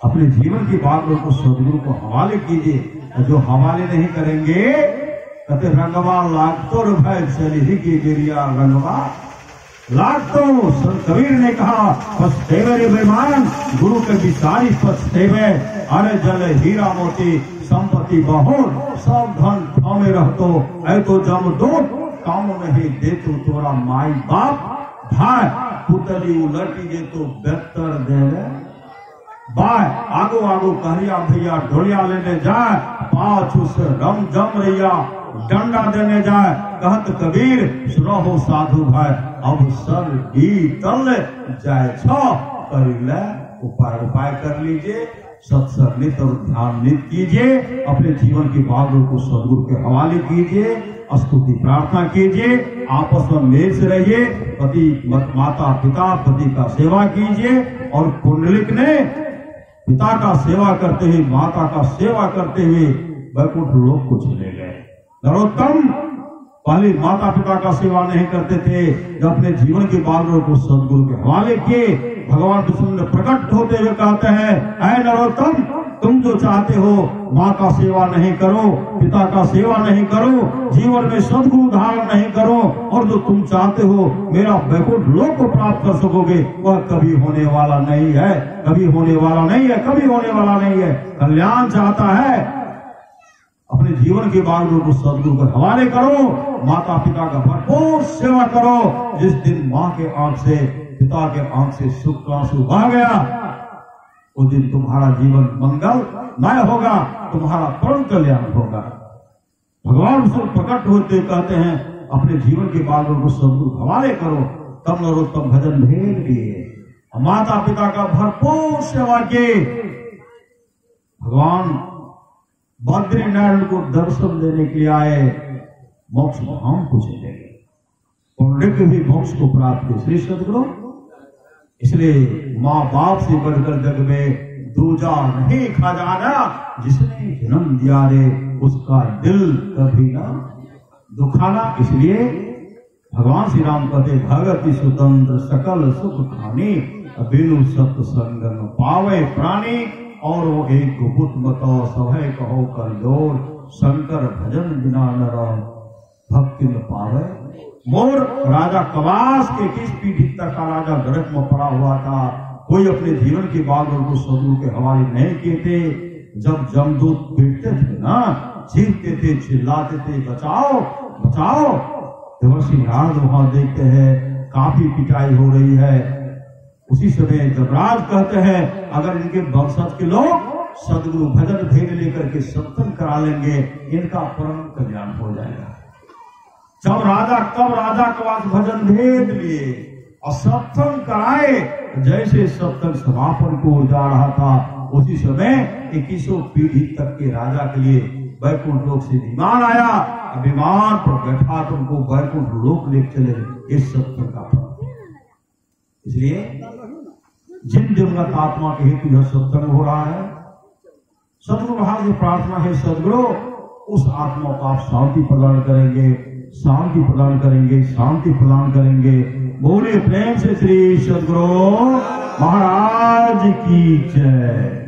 अपने जीवन की बातों को सदगुरु को हवाले कीजिए। जो हवाले नहीं करेंगे कहते रंगवा लागतो भाई चली ही की गिरिया रंगवा लागतो। संत कबीर ने कहा, पछतेवे रे बेईमान, गुरु के विचारी पछतेवे, अरे जल हीरा मोती संपत्ति बहुत, सब धन थामे रहतो, ऐ तो जम दो काम नहीं दे तो तोरा माई बाप भाई, पुतली उलटी जे तो बेहतर देवे बाय, आगो आगो कहरिया भैया ढोलिया लेने जाए, पाछू से रम जम रैया डंडा देने जाए। कहत कबीर सुनो हो साधु भाई, अब सर ही तल जाए छो कर ले उपाय कर लीजिए, सत्संग नित और ध्यान नित कीजिए, अपने जीवन की बातों को सदगुरु के हवाले कीजिए, स्तुति प्रार्थना कीजिए, आपस में मेल से रहिए, पति माता पिता पति का सेवा कीजिए। और पुंडलिक ने पिता का सेवा करते हुए माता का सेवा करते हुए वैकुंठ लोक को चले गए। नरोत्तम पहले माता पिता का सेवा नहीं करते थे, जब अपने जीवन के बालों को सदगुरु के हवाले किए, भगवान कृष्ण प्रकट होते हुए कहते हैं, ऐ नरोत्तम, तुम जो चाहते हो माँ का सेवा नहीं करो, पिता का सेवा नहीं करो, जीवन में सदगुरु धारण नहीं करो, और जो तुम चाहते हो मेरा वैकुंठ लोक को प्राप्त कर सकोगे, वह कभी होने वाला नहीं है, कभी होने वाला नहीं है, कभी होने वाला नहीं है। कल्याण चाहता है, अपने जीवन के बालों को सदगुरु के हवाले करो, माता पिता का भरपूर सेवा करो। जिस दिन माँ के आंख से पिता के आंख से सुख का आंसू बह गया, उस दिन तुम्हारा जीवन मंगलमय होगा, तुम्हारा परम कल्याण होगा। भगवान उसको प्रकट होते कहते हैं, अपने जीवन के बालों को सदगुरु के हवाले करो, तब नरोत्तम भजन भेद किए, माता पिता का भरपूर सेवा किए। भगवान बद्रीनारायण को दर्शन देने के लिए आए, मोक्ष धाम को चले गए, पुंडलिक भी मोक्ष को प्राप्त किए श्री सदगुरु। इसलिए माँ बाप से बढ़कर जग में दूजा नहीं खजाना, जिसने जन्म दिया रे उसका दिल कभी ना दुखाना। इसलिए भगवान श्री राम कहते, भगति स्वतंत्र सकल सुख खानी, बिनु सत्संग न पावे प्राणी, और वो एक गुप्त बताओ सभय कहो कर जोर, शंकर भजन बिना नर भक्ति न पावे। मोर राजा कवास के किस पीढ़ी तक का राजा गर्भ में पड़ा हुआ था, कोई अपने जीवन के बालों को सदगुरु के हवाले नहीं किए थे। जब जमदूत पीटते थे ना, चीखते थे, चिल्लाते थे, बचाओ बचाओ, देवर्षि नारद वहां देखते हैं काफी पिटाई हो रही है। उसी समय जबराज कहते हैं, अगर इनके वंशज के लोग सदगुरु भजन भेद लेकर के सत्संग करा लेंगे, इनका परम कल्याण हो जाएगा। जब राजा कवास भजन भेद लिए और सत्संग कराए, जैसे सत्संग समापन को जा रहा था, उसी समय 2100 पीढ़ी तक के राजा के लिए वैकुंठ लोक से विमान आया। विमान पर बैठा तो उनको वैकुंठ लोक ले चले, इस सत्संग का फल। इसलिए जिन दिवंगत आत्मा के हेतु यह सत्संग हो रहा है, सदगुरु महाराज की प्रार्थना है, सदगुरु उस आत्मा को आप शांति प्रदान करेंगे, शांति प्रदान करेंगे, शांति प्रदान करेंगे। बोले प्रेम से श्री सदगुरु महाराज की जय।